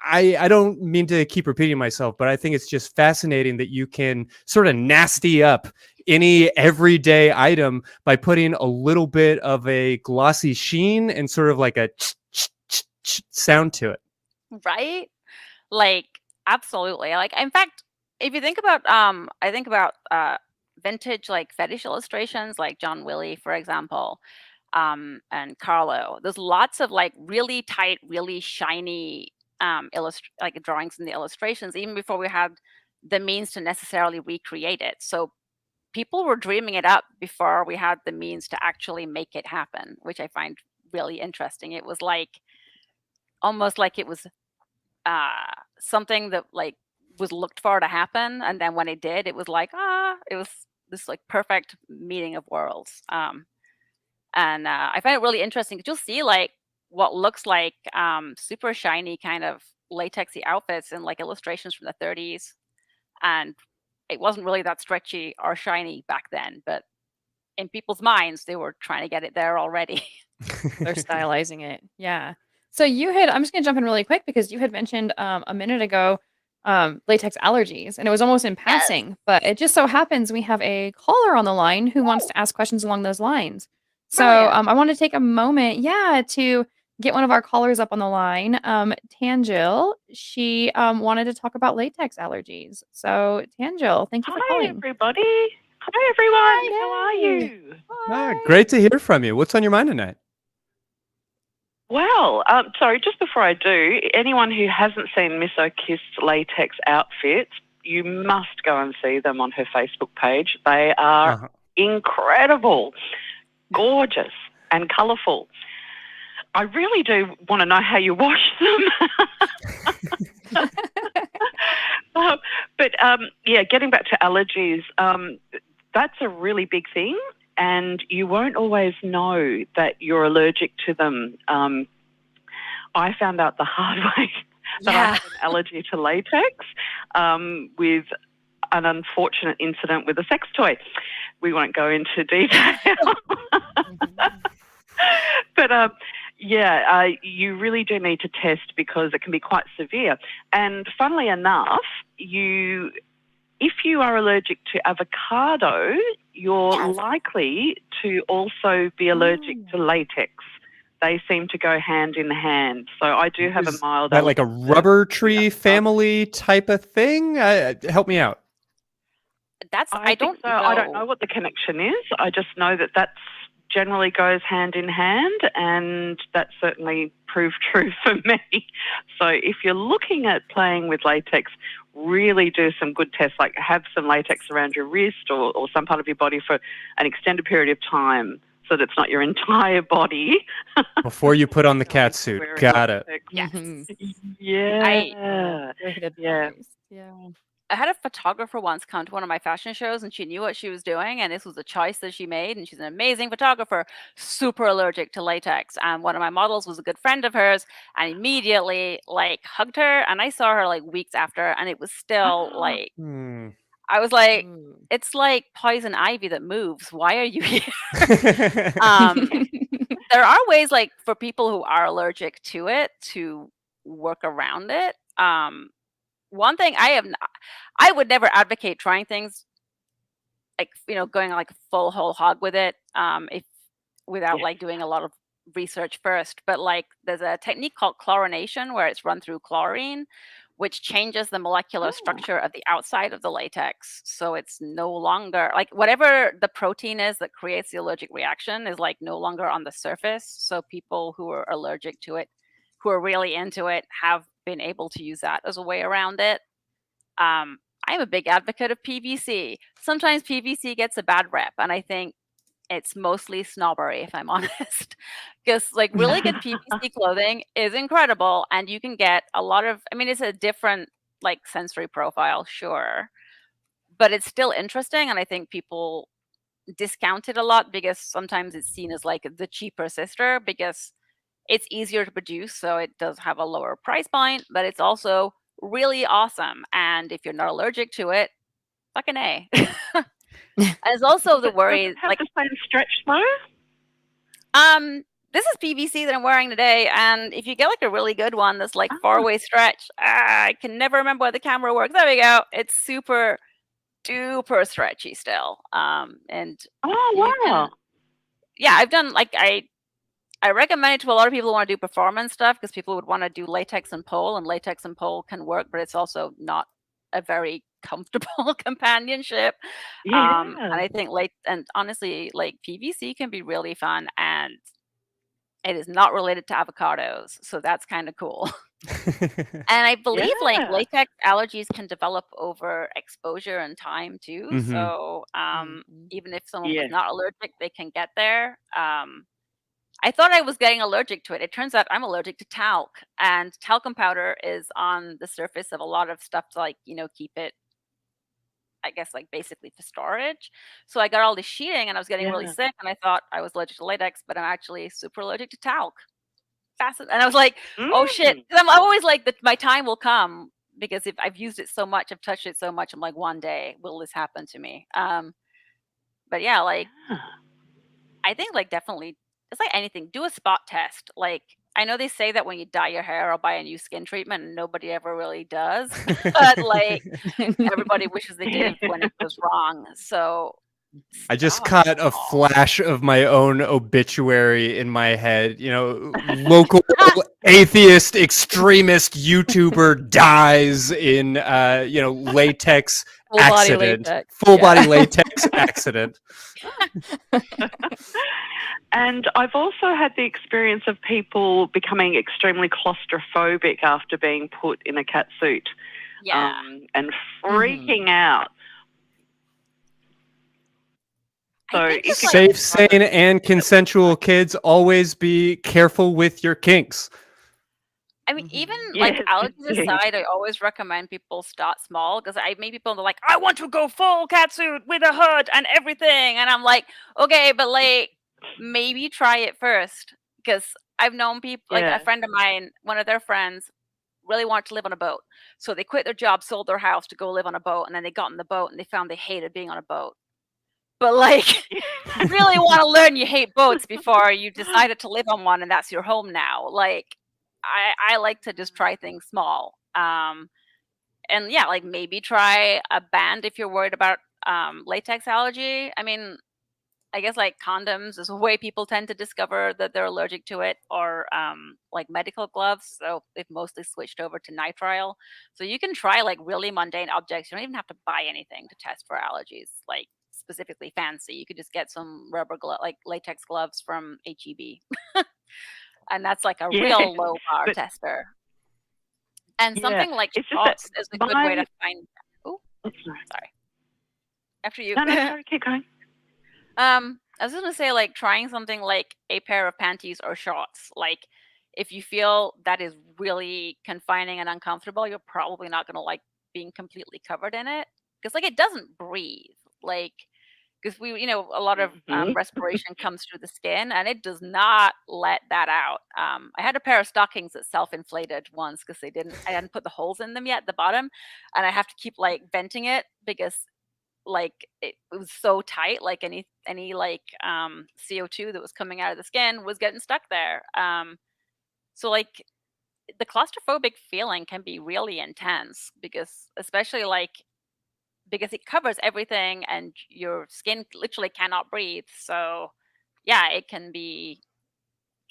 I don't mean to keep repeating myself, but I think it's just fascinating that you can sort of nasty up any everyday item by putting a little bit of a glossy sheen and sort of like a sound to it. right? Like, absolutely. Like, in fact, if you think about, I think about vintage like fetish illustrations, like John Willie, for example, and Carlo. There's lots of like really tight, really shiny like drawings in the illustrations, even before we had the means to necessarily recreate it. So people were dreaming it up before we had the means to actually make it happen, which I find really interesting. It was like almost like it was something that like was looked for to happen, and then when it did, it was like it was this like perfect meeting of worlds. And I find it really interesting because you'll see like what looks like super shiny kind of latexy outfits in like illustrations from the 30s, and it wasn't really that stretchy or shiny back then, but in people's minds they were trying to get it there already. They're stylizing it. Yeah. So I'm just gonna jump in really quick because you had mentioned a minute ago latex allergies, and it was almost in passing, but it just so happens we have a caller on the line who wants to ask questions along those lines. So I want to take a moment, to get one of our callers up on the line. Tanjil, she wanted to talk about latex allergies. So Tanjil, thank you for calling. Hi, everybody. Hi, everyone. How are you? Great to hear from you. What's on your mind tonight? Well, sorry, just before I do, anyone who hasn't seen Miss O'Kiss's latex outfits, you must go and see them on her Facebook page. They are incredible, gorgeous, and colourful. I really do want to know how you wash them. Getting back to allergies, that's a really big thing, and you won't always know that you're allergic to them. I found out the hard way that I had an allergy to latex with an unfortunate incident with a sex toy. We won't go into detail. But you really do need to test because it can be quite severe. And funnily enough, if you are allergic to avocado, you're likely to also be allergic to latex. They seem to go hand in hand. So I do have a mild... That like a rubber tree family type of thing? Help me out. I don't know what the connection is. I just know that that's generally goes hand in hand, and that certainly proved true for me. So if you're looking at playing with latex, really do some good tests, like have some latex around your wrist or some part of your body for an extended period of time so that it's not your entire body. Before you put on the catsuit. Got it. Yes. Yeah. I had a photographer once come to one of my fashion shows, and she knew what she was doing, and this was a choice that she made, and she's an amazing photographer, super allergic to latex. And one of my models was a good friend of hers, and immediately like hugged her, and I saw her like weeks after, and it was still like I was like, it's like poison ivy that moves. Why are you here? There are ways like for people who are allergic to it to work around it. One thing I would never advocate trying things like, going like full whole hog with it, without like doing a lot of research first. But like there's a technique called chlorination where it's run through chlorine, which changes the molecular structure of the outside of the latex. So it's no longer like whatever the protein is that creates the allergic reaction is like no longer on the surface. So people who are allergic to it, who are really into it, have been able to use that as a way around it. I'm a big advocate of PVC. Sometimes PVC gets a bad rep, and I think it's mostly snobbery, if I'm honest. Because like really good PVC clothing is incredible, and you can get a lot of, it's a different like sensory profile, sure, but it's still interesting, and I think people discount it a lot because sometimes it's seen as like the cheaper sister because it's easier to produce, so it does have a lower price point, but it's also really awesome. And if you're not allergic to it, fucking A. And it's also the worry, Does it have like the same stretch though? this is PVC that I'm wearing today, and if you get like a really good one that's like far away stretch, I can never remember where the camera works. There we go. It's super duper stretchy still. And wow. Yeah, I've done like I recommend it to a lot of people who want to do performance stuff because people would want to do latex and pole, and latex and pole can work, but it's also not a very comfortable companionship. And I think and honestly, like PVC can be really fun, and it is not related to avocados, so that's kind of cool. And I believe like latex allergies can develop over exposure and time too. So even if someone was not allergic, they can get there. I thought I was getting allergic to it. It turns out I'm allergic to talc, and talcum powder is on the surface of a lot of stuff to like, keep it, I guess, like basically for storage. So I got all this sheeting and I was getting really sick, and I thought I was allergic to latex, but I'm actually super allergic to talc. And I was like, oh shit. 'Cause I'm always like, my time will come, because if I've used it so much, I've touched it so much, I'm like, one day will this happen to me? But yeah, like I think like definitely it's like anything, do a spot test. Like I know they say that when you dye your hair or buy a new skin treatment, and nobody ever really does, but like everybody wishes they did when it was wrong. So I just caught a flash of my own obituary in my head. Local atheist extremist YouTuber dies in latex accident. Full body latex accident. And I've also had the experience of people becoming extremely claustrophobic after being put in a catsuit. And freaking out. So safe, sane, and consensual kids, always be careful with your kinks. I mean, even like allergies aside, I always recommend people start small, because I meet people that are like, I want to go full catsuit with a hood and everything. And I'm like, okay, but like maybe try it first. Because I've known people, like a friend of mine, one of their friends really wanted to live on a boat. So they quit their job, sold their house to go live on a boat. And then they got on the boat and they found they hated being on a boat. But like, you really want to learn you hate boats before you decided to live on one and that's your home now. Like, I like to just try things small. And yeah, like maybe try a band if you're worried about latex allergy. I mean, I guess like condoms is a way people tend to discover that they're allergic to it, or like medical gloves. So they've mostly switched over to nitrile. So you can try like really mundane objects. You don't even have to buy anything to test for allergies, like specifically fancy. You could just get some rubber like latex gloves from HEB. And that's like a real low bar tester. And something like shots is a good way to find. Oh, sorry. After you. No, sorry, keep going. I was just gonna say, like, trying something like a pair of panties or shorts. Like, if you feel that is really confining and uncomfortable, you're probably not gonna like being completely covered in it, because like it doesn't breathe. Like, because a lot of respiration comes through the skin, and it does not let that out. I had a pair of stockings that self-inflated once because I hadn't put the holes in them yet at the bottom, and I have to keep like venting it because like it was so tight, like any like CO2 that was coming out of the skin was getting stuck there. So like the claustrophobic feeling can be really intense, because especially because it covers everything and your skin literally cannot breathe. So yeah, it can be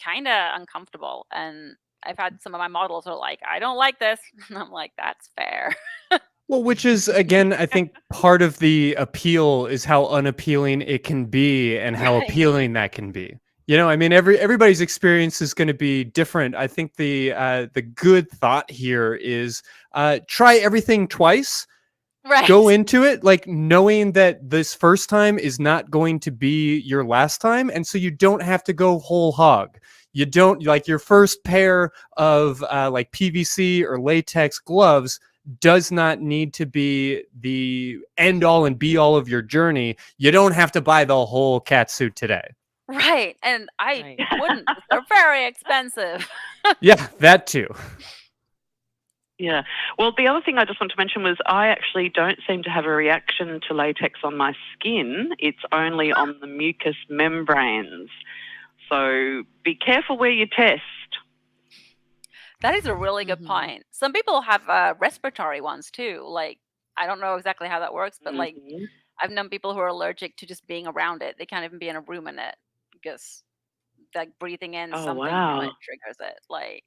kind of uncomfortable. And I've had some of my models are like, I don't like this. And I'm like, that's fair. Well, which is, again, I think part of the appeal is how unappealing it can be and how appealing that can be. I mean, everybody's experience is going to be different. I think the good thought here is try everything twice. Right. Go into it like knowing that this first time is not going to be your last time, and so you don't have to go whole hog. You don't like your first pair of like PVC or latex gloves does not need to be the end all and be all of your journey. You don't have to buy the whole catsuit today. Right. And I wouldn't. They're very expensive. Yeah, that too. Yeah. Well, the other thing I just want to mention was I actually don't seem to have a reaction to latex on my skin. It's only on the mucous membranes. So be careful where you test. That is a really good point. Some people have respiratory ones too. Like, I don't know exactly how that works, but like, I've known people who are allergic to just being around it. They can't even be in a room in it because like breathing in something from it triggers it. Like,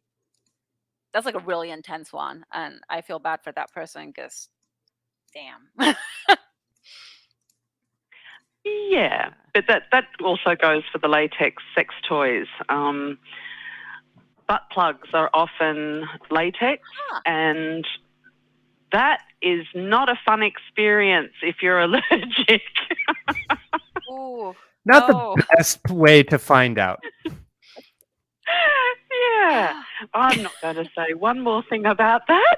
that's like a really intense one, and I feel bad for that person because, damn. Yeah, but that also goes for the latex sex toys. Butt plugs are often latex, and that is not a fun experience if you're allergic. Ooh, Not the best way to find out. Yeah, I'm not going to say one more thing about that.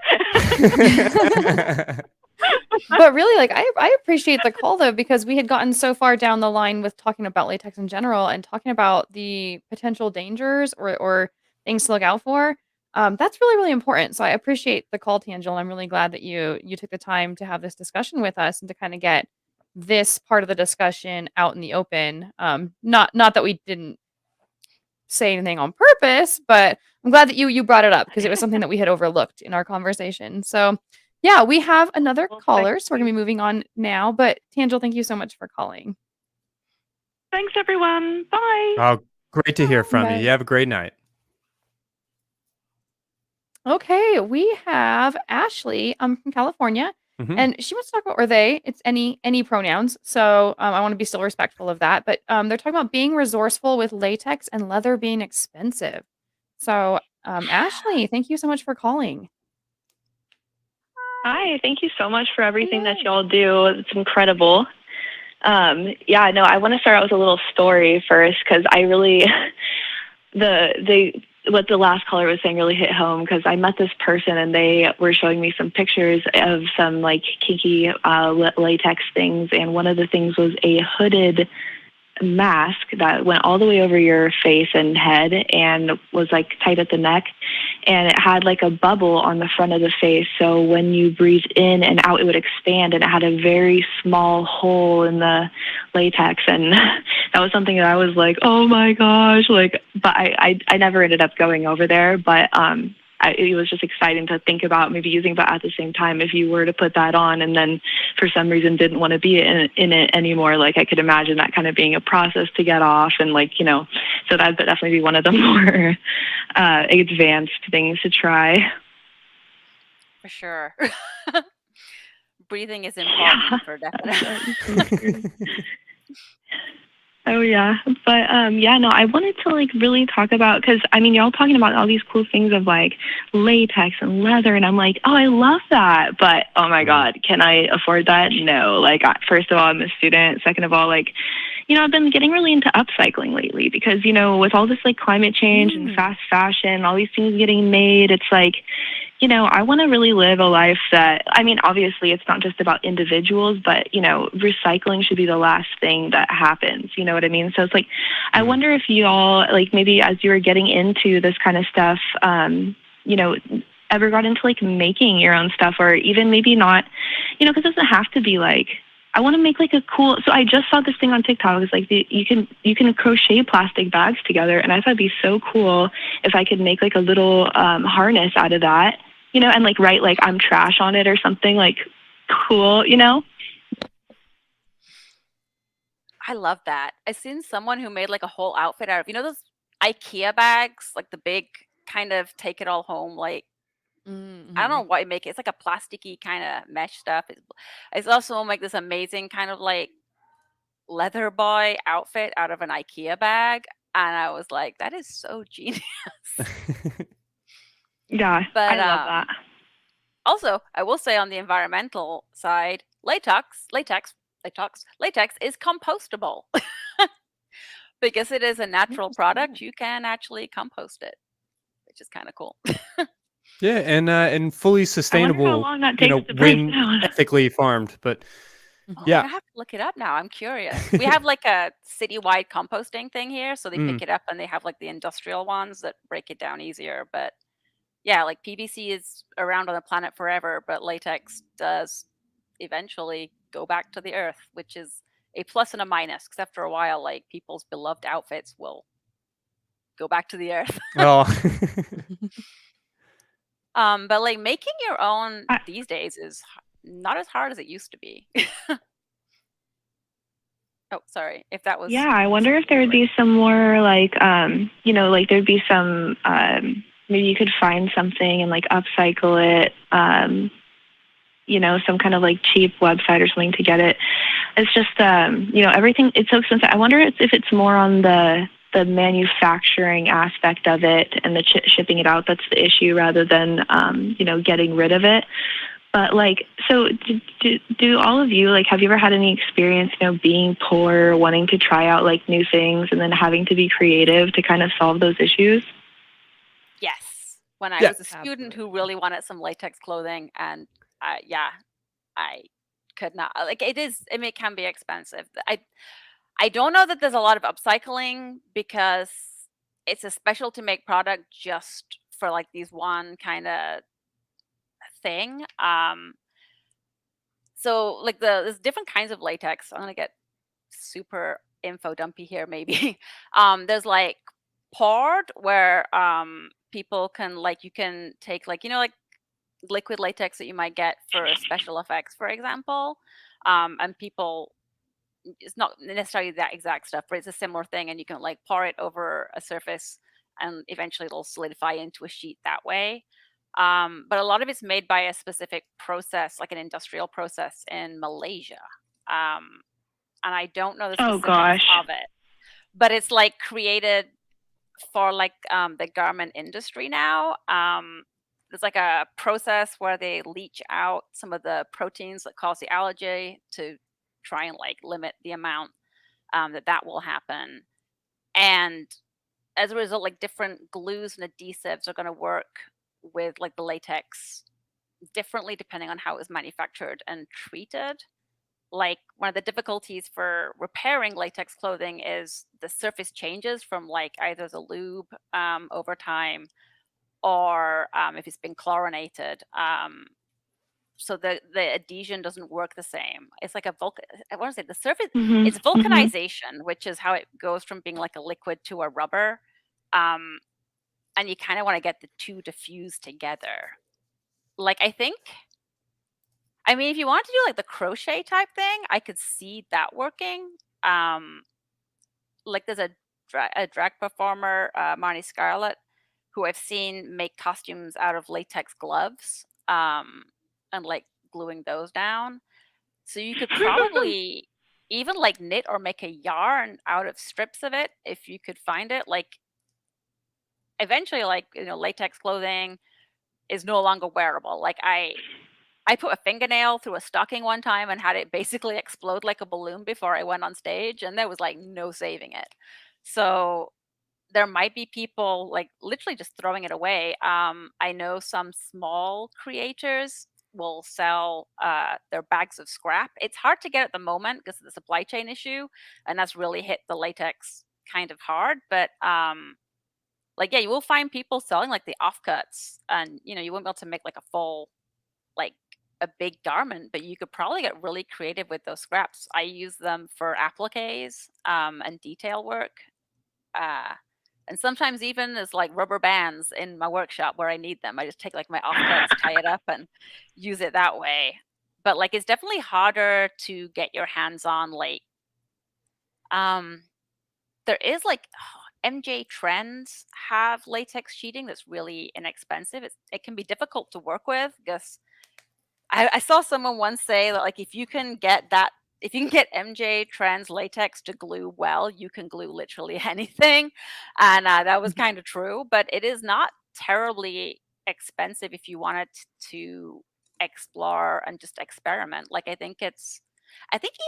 But really, like, I appreciate the call though, because we had gotten so far down the line with talking about latex in general and talking about the potential dangers or things to look out for. That's really, really important. So I appreciate the call, Tanjil. I'm really glad that you took the time to have this discussion with us and to kind of get this part of the discussion out in the open. Not that we didn't say anything on purpose, but I'm glad that you brought it up because it was something that we had overlooked in our conversation. So yeah, we have another caller, so we're gonna be moving on now. But Tanjil, thank you so much for calling. Thanks, everyone. Bye. Oh, great to hear from Bye. you. You have a great night. Okay, we have Ashley from California, and she wants to talk about, or they, it's any pronouns. So I want to be still respectful of that. But they're talking about being resourceful with latex and leather being expensive. So Ashley, thank you so much for calling. Hi, thank you so much for everything that y'all do. It's incredible. Yeah, no, I want to start out with a little story first because I really, what the last caller was saying really hit home because I met this person and they were showing me some pictures of some like kinky latex things, and one of the things was a hooded mask that went all the way over your face and head and was like tight at the neck, and it had like a bubble on the front of the face, so when you breathed in and out it would expand, and it had a very small hole in the latex, and that was something that I was like, oh my gosh, like, but I never ended up going over there, but it was just exciting to think about maybe using, but at the same time, if you were to put that on and then for some reason didn't want to be in it anymore, like I could imagine that kind of being a process to get off, and like, you know, so that'd definitely be one of the more advanced things to try. For sure. Breathing is important for definite. Oh yeah, but yeah, no, I wanted to like really talk about, because I mean, y'all talking about all these cool things of like latex and leather, and I'm like, oh, I love that, but oh my god, can I afford that? No. Like, first of all, I'm a student. Second of all, like, you know, I've been getting really into upcycling lately because, you know, with all this like climate change and fast fashion, all these things getting made, it's like, you know, I want to really live a life that, I mean, obviously it's not just about individuals, but, you know, recycling should be the last thing that happens. You know what I mean? So it's like, I wonder if you all, like, maybe as you were getting into this kind of stuff, you know, ever got into like making your own stuff, or even maybe not, you know, because it doesn't have to be like, I want to make like a cool, so I just saw this thing on TikTok. It's like you can crochet plastic bags together, and I thought it'd be so cool if I could make like a little harness out of that, you know, and like write like I'm trash on it or something like cool, you know? I love that. I seen someone who made like a whole outfit out of, you know, those IKEA bags, like the big kind of take it all home, like, I don't know why you make it. It's like a plasticky kind of mesh stuff. I saw someone make this amazing kind of like leather boy outfit out of an IKEA bag, and I was like, that is so genius. Yeah, But I love that. also, I will say on the environmental side, latex is compostable. Because it is a natural product, you can actually compost it, which is kind of cool. Yeah, and fully sustainable, long that you know, takes to break when down. ethically farmed. But I yeah, have to look it up now. I'm curious. We have like a citywide composting thing here, so they pick it up and they have like the industrial ones that break it down easier. But yeah, like PVC is around on the planet forever, but latex does eventually go back to the earth, which is a plus and a minus, because after a while, like people's beloved outfits will go back to the earth. Oh. But like making your own these days is not as hard as it used to be. Oh, sorry. If that was. Yeah, I wonder if there would be some more like, like there'd be some, maybe you could find something and like upcycle it, some kind of like cheap website or something to get it. It's just, everything, it's so expensive. I wonder if it's more on the manufacturing aspect of it and the shipping it out that's the issue rather than, getting rid of it. But like, so do all of you, like, have you ever had any experience, being poor, wanting to try out like new things and then having to be creative to kind of solve those issues? Yes. When I was a student who really wanted some latex clothing, and I could not, like, it can be expensive. I don't know that there's a lot of upcycling because it's a special to make product just for like these one kind of thing. So like there's different kinds of latex. I'm gonna get super info dumpy here maybe. There's like poured where people can like, you can take like, like liquid latex that you might get for special effects, for example. And people, it's not necessarily that exact stuff, but it's a similar thing, and you can like pour it over a surface and eventually it'll solidify into a sheet that way. But a lot of it's made by a specific process, like an industrial process in Malaysia. And I don't know the specifics of it, but it's like created for like the garment industry now. There's like a process where they leach out some of the proteins that cause the allergy to try and like limit the amount that will happen. And as a result, like different glues and adhesives are going to work with like the latex differently depending on how it was manufactured and treated. Like one of the difficulties for repairing latex clothing is the surface changes from like either the lube over time or if it's been chlorinated. So the adhesion doesn't work the same. It's like I want to say the surface, it's vulcanization, which is how it goes from being like a liquid to a rubber. And you kind of want to get the two to fuse together. Like, I mean, if you want to do like the crochet type thing, I could see that working. Like there's a drag performer, Marnie Scarlett, who I've seen make costumes out of latex gloves and like gluing those down. So you could probably even like knit or make a yarn out of strips of it if you could find it. Like eventually, like, latex clothing is no longer wearable. Like I put a fingernail through a stocking one time and had it basically explode like a balloon before I went on stage, and there was like no saving it. So there might be people like literally just throwing it away. I know some small creators will sell their bags of scrap. It's hard to get at the moment because of the supply chain issue, and that's really hit the latex kind of hard. But like, yeah, you will find people selling like the offcuts, and you won't be able to make like a full, like a big garment, but you could probably get really creative with those scraps. I use them for appliques and detail work. And sometimes even as like rubber bands in my workshop where I need them. I just take like my offcuts, tie it up, and use it that way. But like, it's definitely harder to get your hands on. Like, there is like MJ Trends have latex sheeting that's really inexpensive. It can be difficult to work with because I saw someone once say that like if you can get MJ Trends latex to glue well, you can glue literally anything. And that was kind of true, but it is not terribly expensive if you wanted to explore and just experiment. Like I think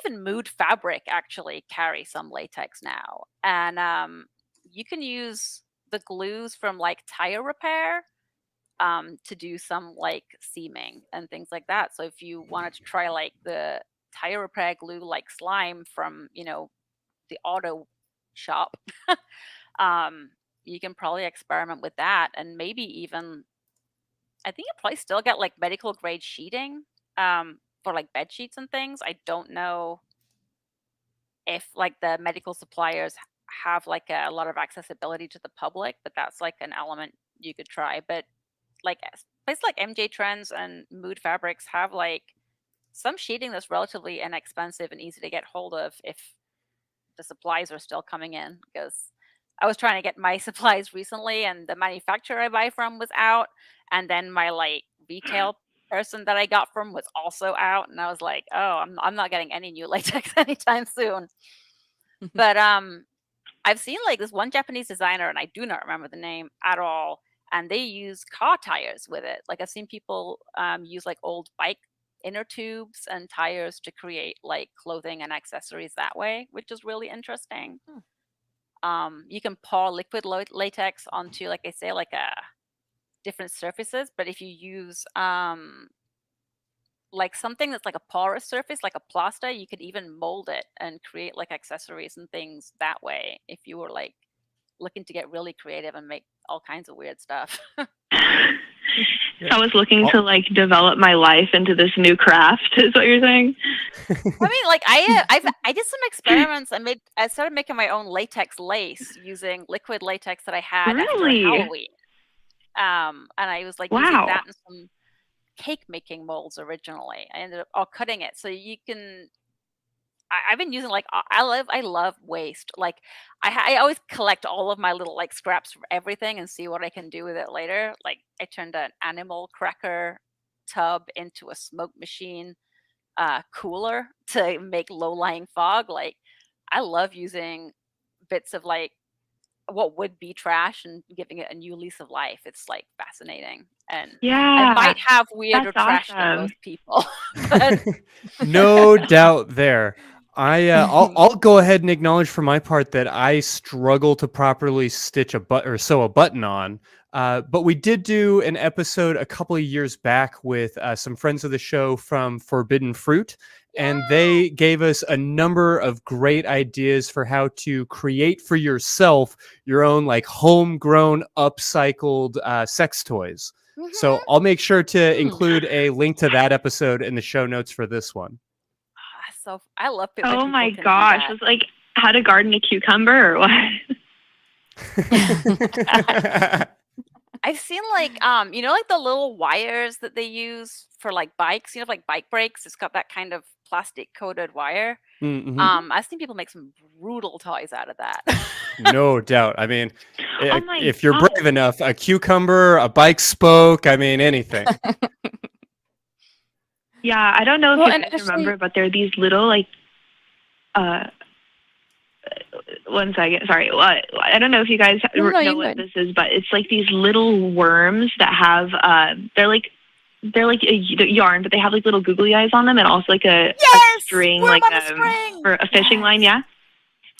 even Mood Fabric actually carry some latex now. And you can use the glues from like tire repair to do some like seaming and things like that. So if you wanted to try like the tire repair glue like slime from the auto shop, you can probably experiment with that, and maybe even I think you probably still get like medical grade sheeting for like bed sheets and things. I don't know if like the medical suppliers have like a lot of accessibility to the public, but that's like an element you could try. But like places like MJ Trends and Mood Fabrics have like some sheeting that's relatively inexpensive and easy to get hold of if the supplies are still coming in, because I was trying to get my supplies recently and the manufacturer I buy from was out, and then my like retail person that I got from was also out, and I was like, oh, I'm not getting any new latex anytime soon. But I've seen like this one Japanese designer, and I do not remember the name at all, and they use car tires with it. Like I've seen people use like old bike inner tubes and tires to create like clothing and accessories that way, which is really interesting. You can pour liquid latex onto, like I say, like different surfaces, but if you use like something that's like a porous surface, like a plaster, you could even mold it and create like accessories and things that way if you were like looking to get really creative and make all kinds of weird stuff. I was looking to like develop my life into this new craft, is what you're saying? I mean, like I did some experiments. I started making my own latex lace using liquid latex that I had after Halloween. And I was like using that in some cake making molds originally. I ended up all cutting it so you can. I've been using like I love waste. Like I always collect all of my little like scraps from everything and see what I can do with it later. Like I turned an animal cracker tub into a smoke machine cooler to make low-lying fog. Like I love using bits of like what would be trash and giving it a new lease of life. It's like fascinating. And I might have weirder trash than most people. But No doubt there. I'll go ahead and acknowledge for my part that I struggle to properly stitch a button or sew a button on. But we did do an episode a couple of years back with some friends of the show from Forbidden Fruit, and they gave us a number of great ideas for how to create for yourself your own like homegrown upcycled sex toys. So I'll make sure to include a link to that episode in the show notes for this one. So I love it. Oh my gosh. It's like how to garden a cucumber or what? I've seen like you know, like the little wires that they use for like bikes, you know, like bike brakes. It's got that kind of plastic coated wire. I've seen people make some brutal toys out of that. No doubt. I mean, if you're brave enough, a cucumber, a bike spoke, I mean, anything. Yeah, I don't know if you guys remember, but there are these little like one second, sorry. I don't know if you guys know what this is, but it's like these little worms that have they're like a yarn, but they have like little googly eyes on them, and also like a string, like for a fishing line. Yeah.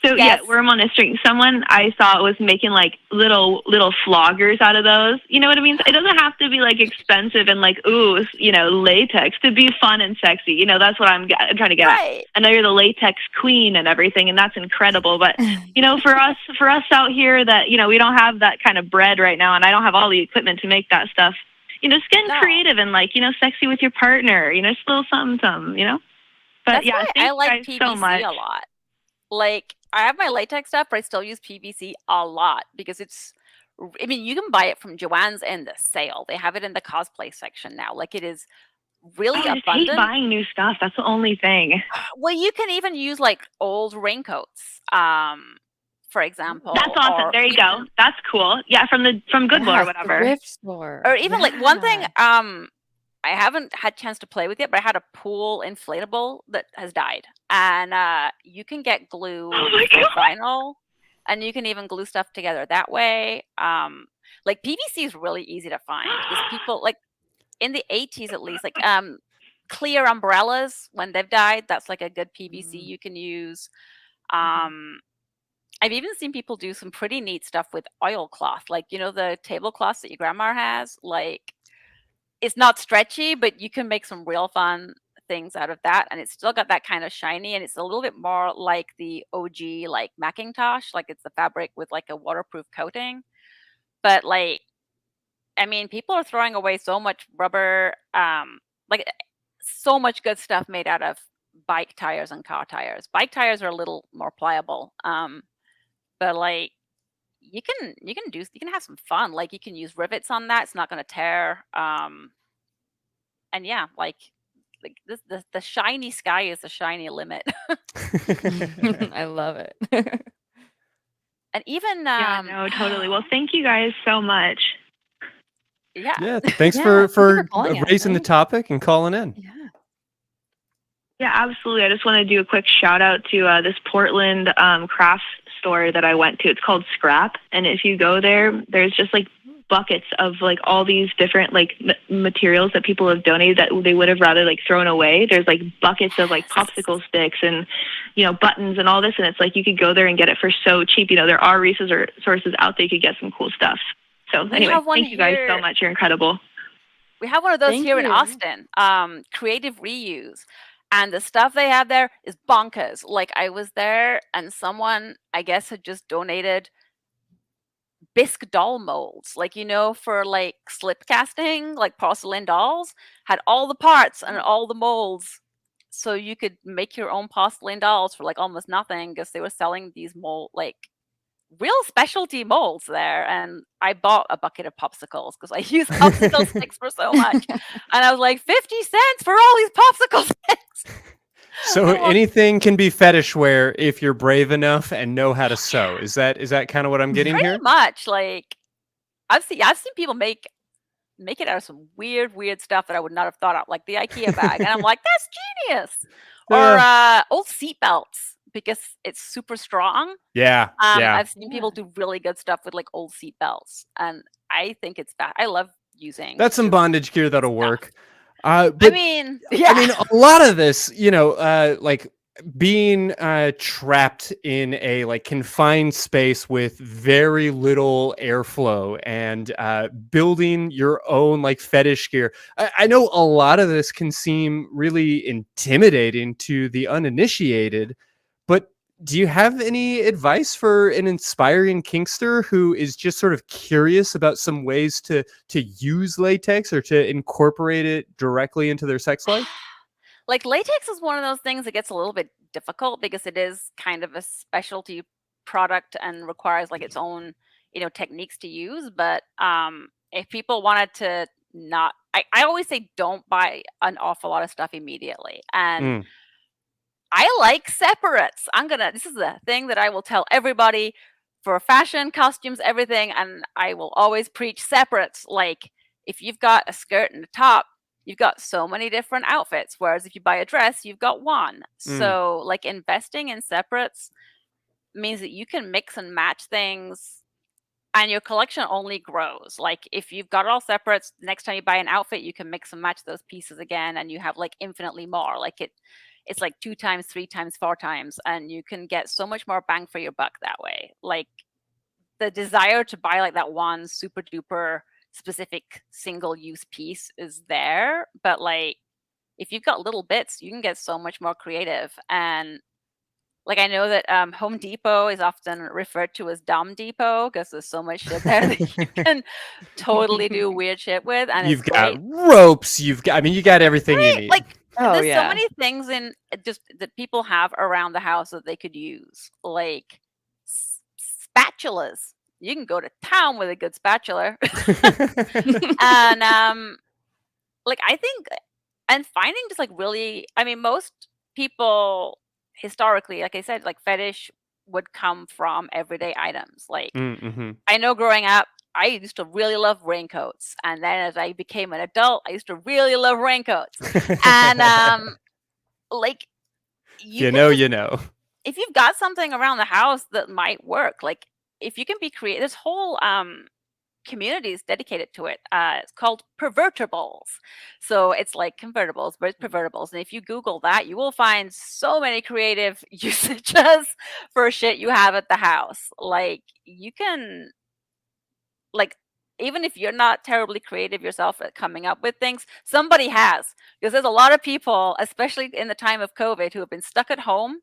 So yeah, worm on a string. Someone I saw was making like little floggers out of those. You know what I mean? It doesn't have to be like expensive and like latex to be fun and sexy. You know, that's what I'm trying to get at. I know you're the latex queen and everything, and that's incredible. But you know, for us out here that we don't have that kind of bread right now, and I don't have all the equipment to make that stuff. You know, just getting creative and like sexy with your partner. You know, just a little something. You know. But that's yeah, why I like PVC so much. a lot. Like I have my latex stuff, but I still use PVC a lot because I mean, you can buy it from Joann's in the sale. They have it in the cosplay section now. Like it is really abundant. I hate buying new stuff. That's the only thing. Well, you can even use like old raincoats, for example. That's awesome. There you go. That's cool. Yeah, from Goodwill or whatever. Thrift store. Or even like one thing. I haven't had a chance to play with it, but I had a pool inflatable that has died. And you can get glue for vinyl, and you can even glue stuff together that way. Like PVC is really easy to find because people like in the 80s at least, like clear umbrellas when they've died. That's like a good PVC you can use. I've even seen people do some pretty neat stuff with oilcloth, like the tablecloths that your grandma has. Like it's not stretchy, but you can make some real fun things out of that, and it's still got that kind of shiny, and it's a little bit more like the OG like Macintosh, like it's the fabric with like a waterproof coating. But like I mean, people are throwing away so much rubber, like so much good stuff made out of bike tires and car tires. Bike tires are a little more pliable, but like you can have some fun. Like you can use rivets on that; it's not going to tear. And yeah, like this, the shiny sky is the shiny limit. I love it. And even yeah, no, totally. Well, thank you guys so much. Yeah. Yeah. Thanks Yeah, for calling in, raising the right? topic and calling in. Yeah. Yeah, absolutely. I just want to do a quick shout out to this Portland craft store that I went to. It's called Scrap, and if you go there, there's just like buckets of like all these different like materials that people have donated that they would have rather like thrown away. There's like buckets of like popsicle sticks and buttons and all this, and it's like you could go there and get it for so cheap. There are resources out there you could get some cool stuff. So anyway, thank you guys so much. You're incredible. We have one of those Thank here in you. Austin, Creative Reuse. And the stuff they have there is bonkers. Like I was there and someone, I guess, had just donated bisque doll molds, like, for like slip casting, like porcelain dolls, had all the parts and all the molds. So you could make your own porcelain dolls for like almost nothing because they were selling these like real specialty molds there. And I bought a bucket of popsicles because I use popsicle sticks for so much. And I was like, 50 cents for all these popsicle sticks. So anything can be fetish wear if you're brave enough and know how to sew. Is that kind of what I'm getting here? Pretty much. Like I've seen people make it out of some weird stuff that I would not have thought of, like the IKEA bag. And I'm like, that's genius. Or old seat belts, because it's super strong. Yeah. I've seen people do really good stuff with like old seat belts, and I think it's bad. I love using. That's some bondage gear that'll work. But, I mean, a lot of this, like being trapped in a like confined space with very little airflow and building your own like fetish gear. I know a lot of this can seem really intimidating to the uninitiated, but do you have any advice for an inspiring kinkster who is just sort of curious about some ways to use latex or to incorporate it directly into their sex life? Like latex is one of those things that gets a little bit difficult because it is kind of a specialty product and requires like its own, techniques to use. But if people wanted to not, I always say don't buy an awful lot of stuff immediately. And I like separates. This is the thing that I will tell everybody for fashion, costumes, everything. And I will always preach separates. Like if you've got a skirt and a top, you've got so many different outfits. Whereas if you buy a dress, you've got one. So like investing in separates means that you can mix and match things and your collection only grows. Like if you've got all separates, next time you buy an outfit, you can mix and match those pieces again. And you have like infinitely more. Like it's like 2 times, 3 times, 4 times. And you can get so much more bang for your buck that way. Like the desire to buy like that one super duper specific single use piece is there, but like if you've got little bits, you can get so much more creative. And like I know that Home Depot is often referred to as Dumb Depot because there's so much shit there that you can totally do weird shit with. And you've got ropes, you got everything you need. Like there's so many things in just that people have around the house that they could use, like spatulas. You can go to town with a good spatula. And like I think, and finding just like really, I mean, most people historically, like I said, like fetish would come from everyday items. Like I know growing up, I used to really love raincoats. And then as I became an adult, I used to really love raincoats. And like you know. If you've got something around the house that might work, like if you can be creative, this whole community is dedicated to it. It's called pervertibles. So it's like convertibles, but it's pervertibles. And if you Google that, you will find so many creative usages for shit you have at the house. Like you can, like, even if you're not terribly creative yourself at coming up with things, somebody has. Because there's a lot of people, especially in the time of COVID, who have been stuck at home.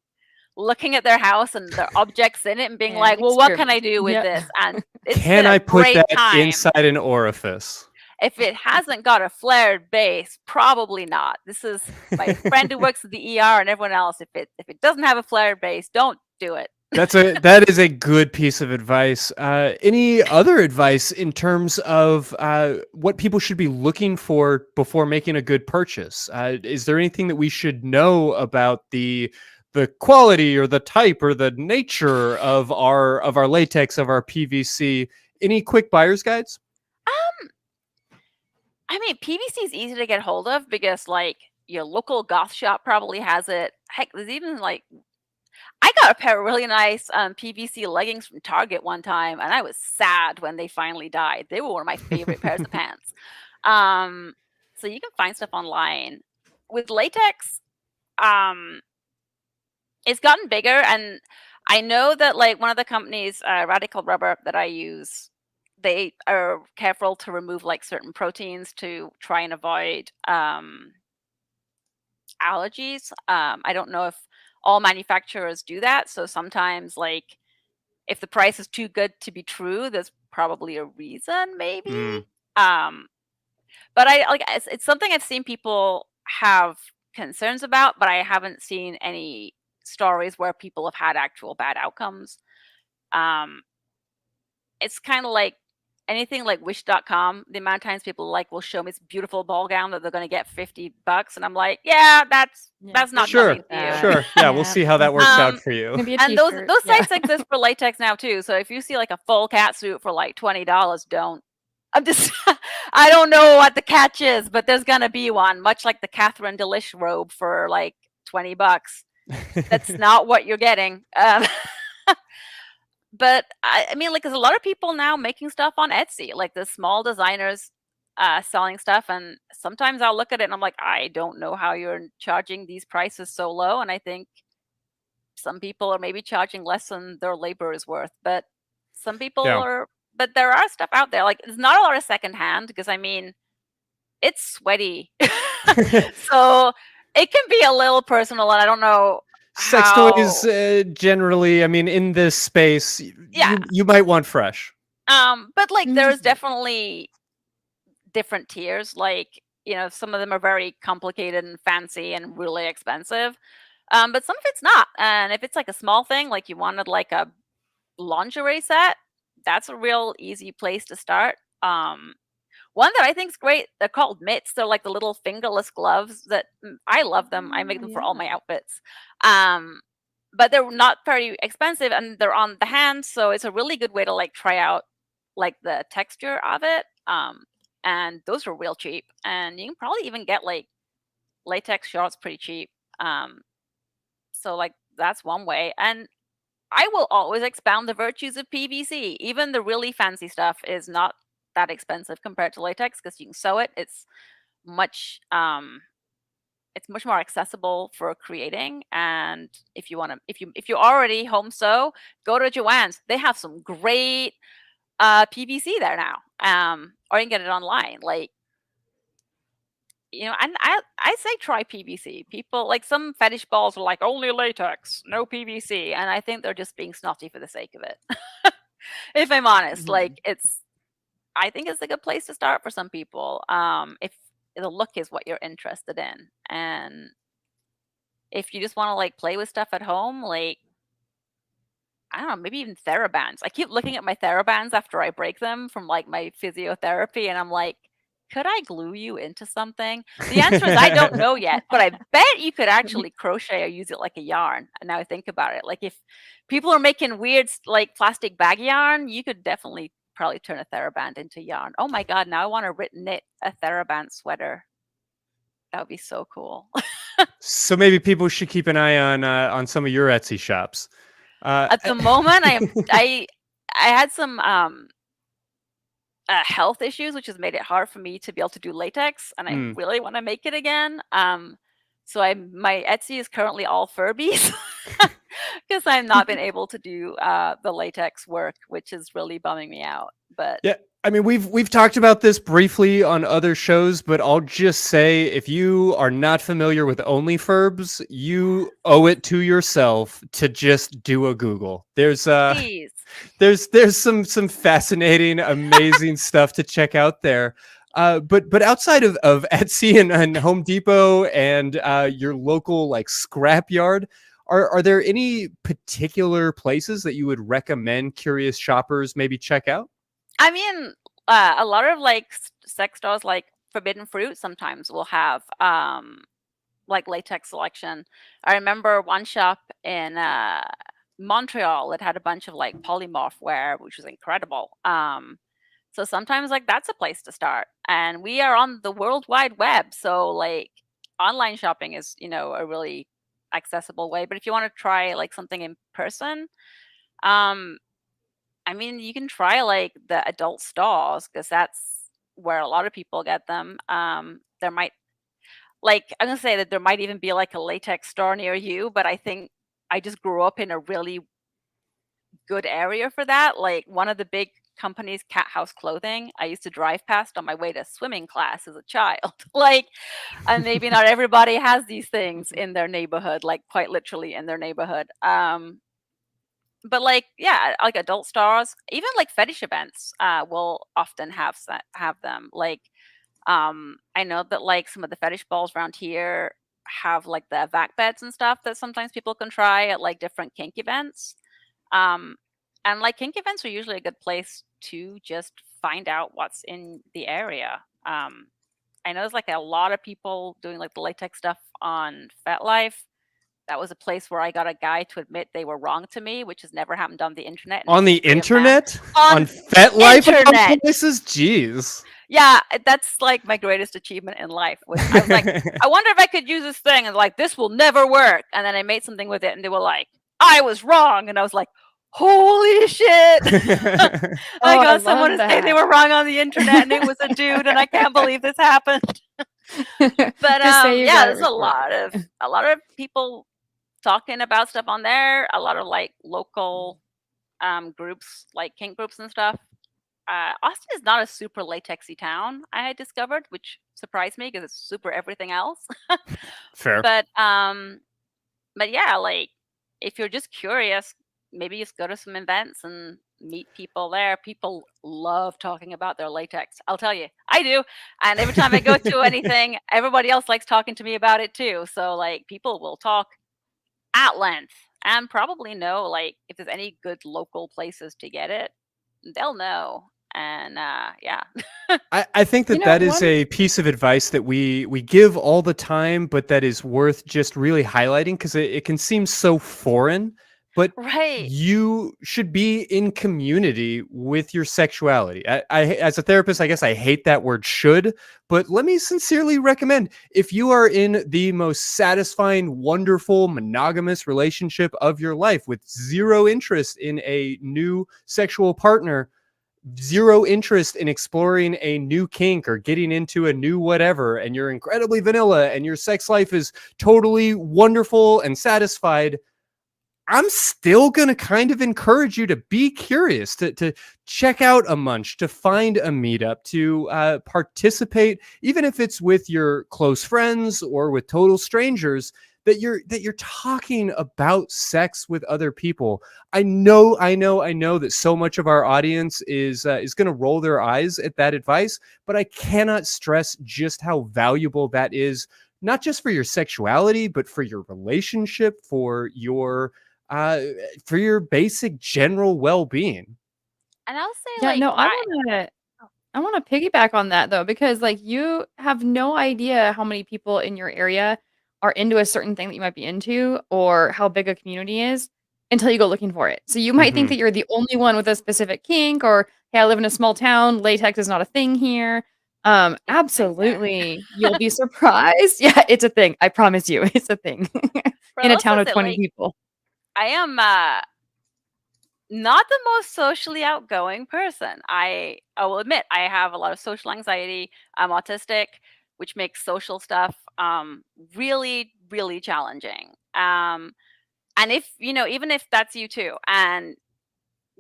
looking at their house and their objects in it and being And like, well, what can I do with this? And it's Can been a I put great that time. inside an orifice? If it hasn't got a flared base, probably not. This is my friend who works at the ER and everyone else. If it doesn't have a flared base, don't do it. That is a good piece of advice. Any other advice in terms of what people should be looking for before making a good purchase? Is there anything that we should know about the quality or the type or the nature of our latex, of our PVC? Any quick buyer's guides? I mean, PVC is easy to get hold of because, like, your local goth shop probably has it. Heck, there's even, like, I got a pair of really nice PVC leggings from Target one time, and I was sad when they finally died. They were one of my favorite pairs of pants. So you can find stuff online. With latex, it's gotten bigger, and I know that, like, one of the companies, Radical Rubber, that I use, they are careful to remove like certain proteins to try and avoid allergies. I don't know if all manufacturers do that. So sometimes, like, if the price is too good to be true, there's probably a reason, maybe. But it's something I've seen people have concerns about, but I haven't seen any stories where people have had actual bad outcomes. It's kind of like anything like wish.com. The amount of times people will show me this beautiful ball gown that they're going to get $50, and I'm like, yeah, that's not Sure. something for you. Sure. Yeah, we'll see how that works out for you. And those sites exist for latex now too. So if you see like a full catsuit for like $20, don't. I don't know what the catch is, but there's gonna be one, much like the Catherine Delish robe for like $20. That's not what you're getting. But I mean, like, there's a lot of people now making stuff on Etsy, like the small designers selling stuff. And sometimes I'll look at it and I'm like, I don't know how you're charging these prices so low. And I think some people are maybe charging less than their labor is worth, but some people are. But there are stuff out there. Like, there's not a lot of secondhand because, I mean, it's sweaty. So it can be a little personal, and I don't know. Sex toys generally, I mean, in this space, you might want fresh. But like, there's definitely different tiers. Like, some of them are very complicated and fancy and really expensive. But some of it's not. And if it's like a small thing, like you wanted like a lingerie set, that's a real easy place to start. One that I think is great, they're called mitts. They're like the little fingerless gloves that I love them. I make them for all my outfits. But they're not very expensive and they're on the hand. So it's a really good way to like try out like the texture of it. And those are real cheap. And you can probably even get like latex shorts pretty cheap. So like that's one way. And I will always expound the virtues of PVC. Even the really fancy stuff is not that expensive compared to latex because you can sew it. It's much more accessible for creating. And if you already home sew, go to Joann's. They have some great PVC there now. Or you can get it online. Like, and I say try PVC. People, like, some fetish balls are like, only latex, no PVC. And I think they're just being snotty for the sake of it. If I'm honest, like, I think it's a good place to start for some people. If the look is what you're interested in. And if you just want to like play with stuff at home, like, I don't know, maybe even TheraBands. I keep looking at my TheraBands after I break them from like my physiotherapy, and I'm like, could I glue you into something? The answer is I don't know yet, but I bet you could actually crochet or use it like a yarn. And now I think about it, like, if people are making weird like plastic bag yarn, you could definitely probably turn a TheraBand into yarn. Oh my God, now I want to knit a TheraBand sweater. That would be so cool. So maybe people should keep an eye on some of your Etsy shops. At the moment, I had some health issues, which has made it hard for me to be able to do latex, and I really want to make it again. So my Etsy is currently all Furbies because I've not been able to do the latex work, which is really bumming me out. But yeah, I mean, we've talked about this briefly on other shows, but I'll just say, if you are not familiar with OnlyFurbs, you owe it to yourself to just do a Google. Please. There's some fascinating, amazing stuff to check out there. But outside of Etsy and Home Depot and your local like scrapyard, are there any particular places that you would recommend curious shoppers maybe check out? I mean, a lot of like sex stores, like Forbidden Fruit, sometimes will have like latex selection. I remember one shop in Montreal that had a bunch of like polymorph wear, which was incredible. So sometimes like that's a place to start. And we are on the World Wide Web, so like online shopping is, a really accessible way. But if you want to try like something in person, I mean, you can try like the adult stores because that's where a lot of people get them. There might, like, I'm gonna say that there might even be like a latex store near you, but I think I just grew up in a really good area for that. Like one of the big companies, Cat House Clothing, I used to drive past on my way to swimming class as a child. Like, and maybe not everybody has these things in their neighborhood, like quite literally in their neighborhood. But like, yeah, like adult stores, even like fetish events, will often have them. Like, I know that like some of the fetish balls around here have like the vac beds and stuff that sometimes people can try at like different kink events. And like kink events are usually a good place to just find out what's in the area. I know there's like a lot of people doing like the latex stuff on FetLife. That was a place where I got a guy to admit they were wrong to me, which has never happened on the internet. On the internet? On FetLife? internet. Places? Jeez. Yeah, that's like my greatest achievement in life. I was like, I wonder if I could use this thing, and like, this will never work. And then I made something with it, and they were like, I was wrong. And I was like, holy shit. I got someone to say they were wrong on the internet, and it was a dude, and I can't believe this happened. But yeah, there's a lot of people talking about stuff on there. A lot of like local groups, like kink groups and stuff. Austin is not a super latexy town, I had discovered, which surprised me because it's super everything else. Fair. But yeah, like if you're just curious, maybe just go to some events and meet people there. People love talking about their latex. I'll tell you, I do. And every time I go to anything, everybody else likes talking to me about it too. So like people will talk at length and probably know like if there's any good local places to get it, they'll know. And yeah. I think that is a piece of advice that we give all the time, but that is worth just really highlighting because it can seem so foreign. But right. You should be in community with your sexuality. I, as a therapist, I guess I hate that word should, but let me sincerely recommend, if you are in the most satisfying, wonderful, monogamous relationship of your life with zero interest in a new sexual partner, zero interest in exploring a new kink or getting into a new whatever, and you're incredibly vanilla and your sex life is totally wonderful and satisfied, I'm still going to kind of encourage you to be curious, to check out a munch, to find a meetup, to participate, even if it's with your close friends or with total strangers, that you're talking about sex with other people. I know that so much of our audience is going to roll their eyes at that advice, but I cannot stress just how valuable that is, not just for your sexuality, but for your relationship, for your basic general well-being. And I'll say, Yeah, like, no, I want to piggyback on that though, because like you have no idea how many people in your area are into a certain thing that you might be into, or how big a community is until you go looking for it. So you might think that you're the only one with a specific kink, or hey, I live in a small town, latex is not a thing here. Absolutely, you'll be surprised. Yeah, it's a thing. I promise you, it's a thing in a town of 20 people. I am not the most socially outgoing person. I will admit I have a lot of social anxiety. I'm autistic, which makes social stuff really, really challenging. And if, even if that's you too, and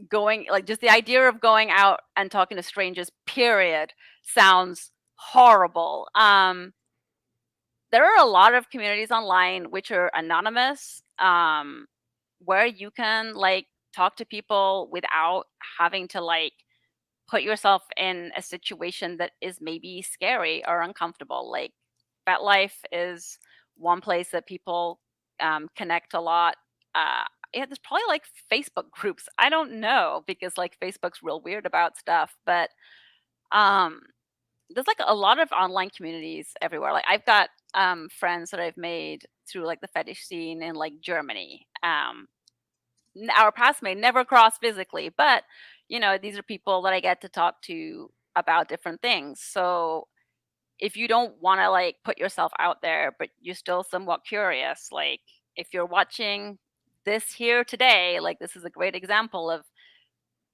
going, like, just the idea of going out and talking to strangers, period, sounds horrible. There are a lot of communities online which are anonymous, where you can like talk to people without having to like put yourself in a situation that is maybe scary or uncomfortable. Like FetLife is one place that people connect a lot. Yeah, there's probably like Facebook groups. I don't know, because like Facebook's real weird about stuff, but there's like a lot of online communities everywhere. Like I've got friends that I've made through like the fetish scene in like Germany. Our paths may never cross physically, but you know, these are people that I get to talk to about different things. So if you don't want to like put yourself out there, but you're still somewhat curious, like if you're watching this here today, like this is a great example of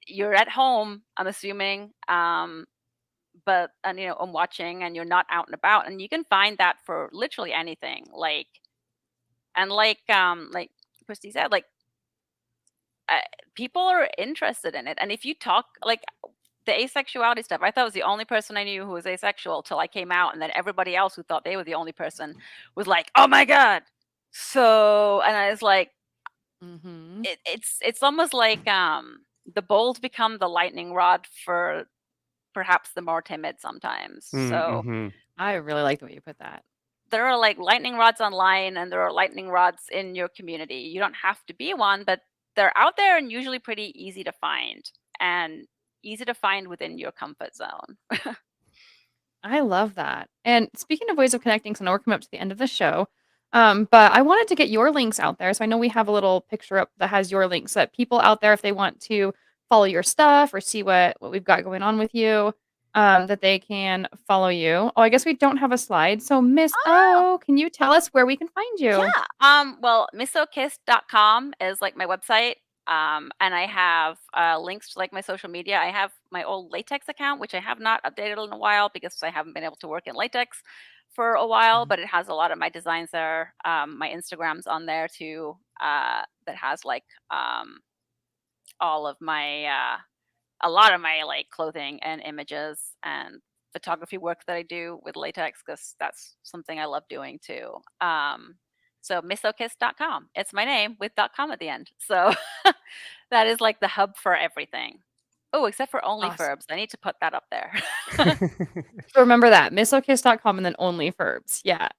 you're at home, I'm assuming, but and you know, I'm watching and you're not out and about, and you can find that for literally anything. Like like Christy said, like people are interested in it. And if you talk like the asexuality stuff, I thought I was the only person I knew who was asexual till I came out, and then everybody else who thought they were the only person was like, oh my god. So, and I was like, it's almost like the bold become the lightning rod for perhaps the more timid sometimes. So I really like the way you put that. There are like lightning rods online, and there are lightning rods in your community. You don't have to be one, but they're out there and usually pretty easy to find, and easy to find within your comfort zone. I love that. And speaking of ways of connecting, so now we're coming up to the end of the show, but I wanted to get your links out there. So I know we have a little picture up that has your links, so that people out there, if they want to follow your stuff or see what we've got going on with you, that they can follow you. Oh, I guess we don't have a slide. So Miss O, can you tell us where we can find you? Yeah. Well, missokiss.com is like my website. And I have links to like my social media. I have my old Latex account, which I have not updated in a while because I haven't been able to work in Latex for a while, but it has a lot of my designs there. My Instagram's on there too, that has like all of my a lot of my like clothing and images and photography work that I do with latex, because that's something I love doing too. So missokiss.com. It's my name with .com at the end. So that is like the hub for everything. Oh, except for OnlyFurbs. I need to put that up there. So remember that, missokiss.com and then OnlyFurbs. Yeah.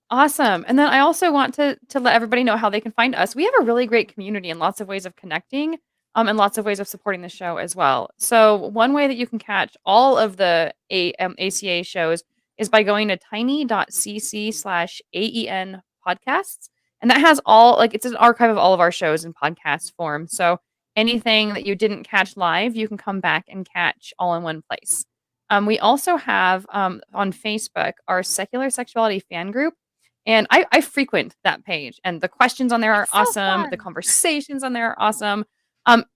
Awesome. And then I also want to let everybody know how they can find us. We have a really great community and lots of ways of connecting, and lots of ways of supporting the show as well. So one way that you can catch all of the ACA shows is by going to tiny.cc/AEN podcasts. And that has all, like, it's an archive of all of our shows in podcast form. So anything that you didn't catch live, you can come back and catch all in one place. We also have on Facebook our Secular Sexuality fan group. And I frequent that page, and the questions on there are awesome. The conversations on there are awesome.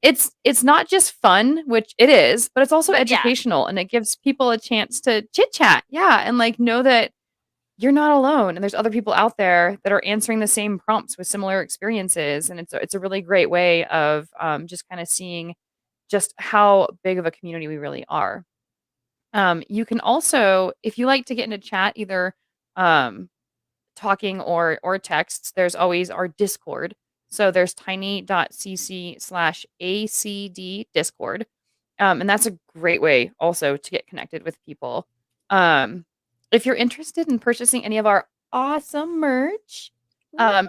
It's not just fun, which it is, but it's also educational, and it gives people a chance to chit chat. Yeah. And like know that you're not alone, and there's other people out there that are answering the same prompts with similar experiences. And it's a really great way of just kind of seeing just how big of a community we really are. You can also, if you like to get into chat, either talking or texts, there's always our Discord. So there's tiny.cc/ACD Discord. And that's a great way also to get connected with people. If you're interested in purchasing any of our awesome merch,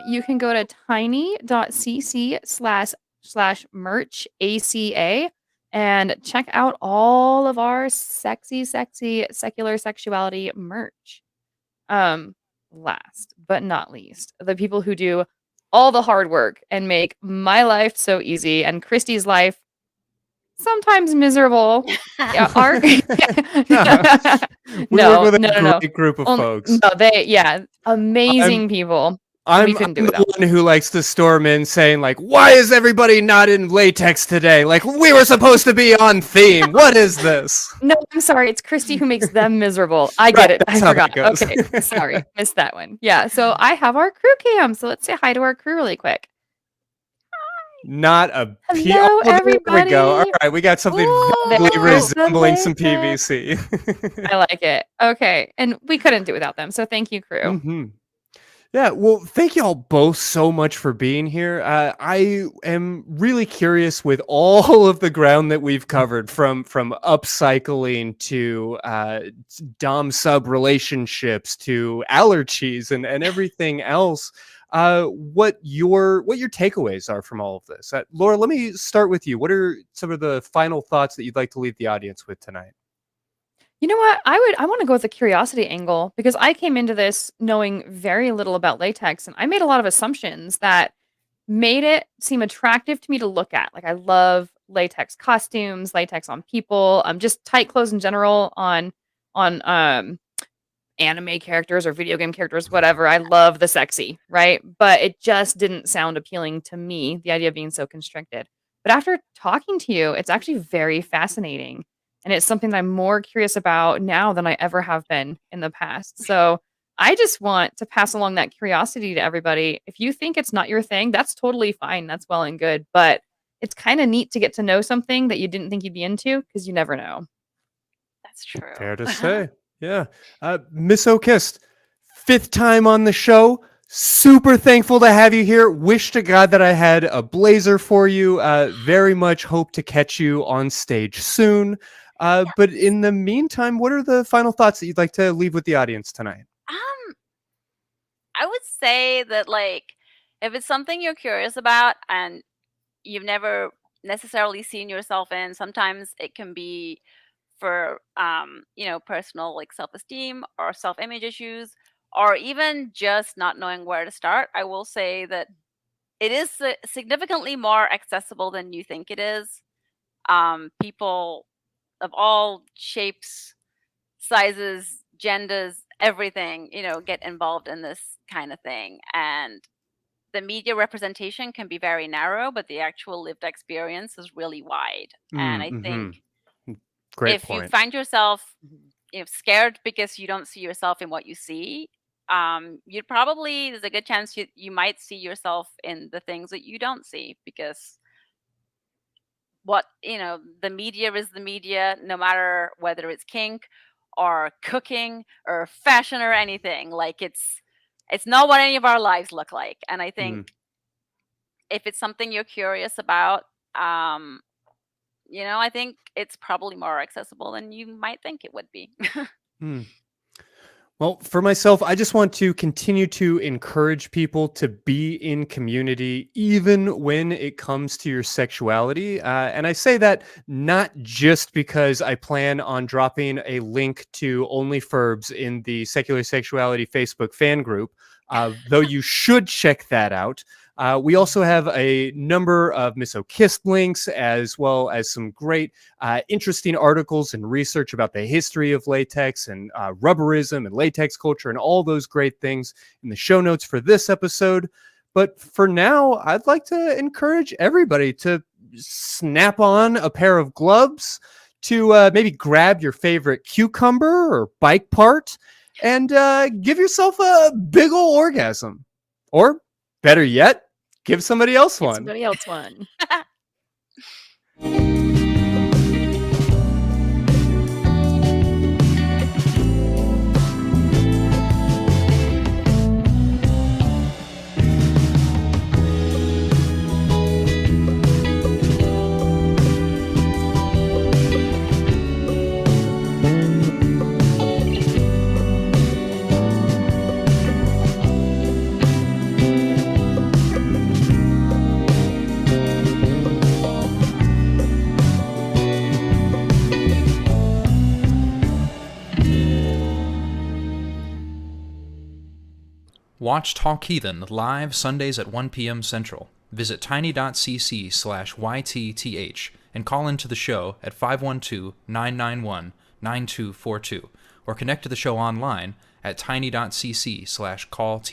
you can go to tiny.cc/merch ACA and check out all of our sexy secular sexuality merch. Last but not least, the people who do all the hard work and make my life so easy and Christy's life sometimes miserable. Yeah, no, great group of folks. No, amazing people. I'm the one who likes to storm in saying, like, why is everybody not in latex today? Like, we were supposed to be on theme. What is this? No, I'm sorry. It's Christy who makes them miserable. I get it. I forgot. Okay, sorry. Missed that one. Yeah, so I have our crew cam. So let's say hi to our crew really quick. Not a Hello, there we everybody. go. All right, we got something Ooh, vaguely there's the resembling some latex. PVC. I like it. Okay, and we couldn't do without them, so thank you, crew. Mm-hmm. Yeah, well, thank y'all both so much for being here. I am really curious with all of the ground that we've covered, from upcycling to dom sub relationships to allergies and everything else. What your takeaways are from all of this. Laura, let me start with you. What are some of the final thoughts that you'd like to leave the audience with tonight? You know what? I want to go with the curiosity angle, because I came into this knowing very little about latex, and I made a lot of assumptions that made it seem attractive to me to look at. Like, I love latex costumes, latex on people, just tight clothes in general on anime characters or video game characters, whatever. I love the sexy, right? But it just didn't sound appealing to me, the idea of being so constricted. But after talking to you, it's actually very fascinating. And it's something that I'm more curious about now than I ever have been in the past. So I just want to pass along that curiosity to everybody. If you think it's not your thing, that's totally fine. That's well and good. But it's kind of neat to get to know something that you didn't think you'd be into, because you never know. That's true. Fair to say. Yeah. Miss O'Kist, 5th time on the show. Super thankful to have you here. Wish to God that I had a blazer for you. Very much hope to catch you on stage soon. But in the meantime, what are the final thoughts that you'd like to leave with the audience tonight? I would say that, like, if it's something you're curious about and you've never necessarily seen yourself in, sometimes it can be for personal, like, self-esteem or self-image issues, or even just not knowing where to start. I will say that it is significantly more accessible than you think it is. People of all shapes, sizes, genders, everything, get involved in this kind of thing. And the media representation can be very narrow, but the actual lived experience is really wide. And I think Great if point. you find yourself scared because you don't see yourself in what you see, there's a good chance you might see yourself in the things that you don't see, because the media is the media, no matter whether it's kink or cooking or fashion or anything. Like, it's not what any of our lives look like. And I think if it's something you're curious about, I think it's probably more accessible than you might think it would be. Well, for myself, I just want to continue to encourage people to be in community, even when it comes to your sexuality. And I say that not just because I plan on dropping a link to OnlyFurbs in the Secular Sexuality Facebook fan group, though you should check that out. We also have a number of Miss O'Kist links, as well as some great, interesting articles and research about the history of latex and rubberism and latex culture and all those great things in the show notes for this episode. But for now, I'd like to encourage everybody to snap on a pair of gloves, to maybe grab your favorite cucumber or bike part, and give yourself a big ol' orgasm. Or better yet, give somebody else one. Somebody else one. Watch Talk Heathen live Sundays at 1 p.m. Central. Visit tiny.cc/YTTH and call into the show at 512-991-9242, or connect to the show online at tiny.cc/callth.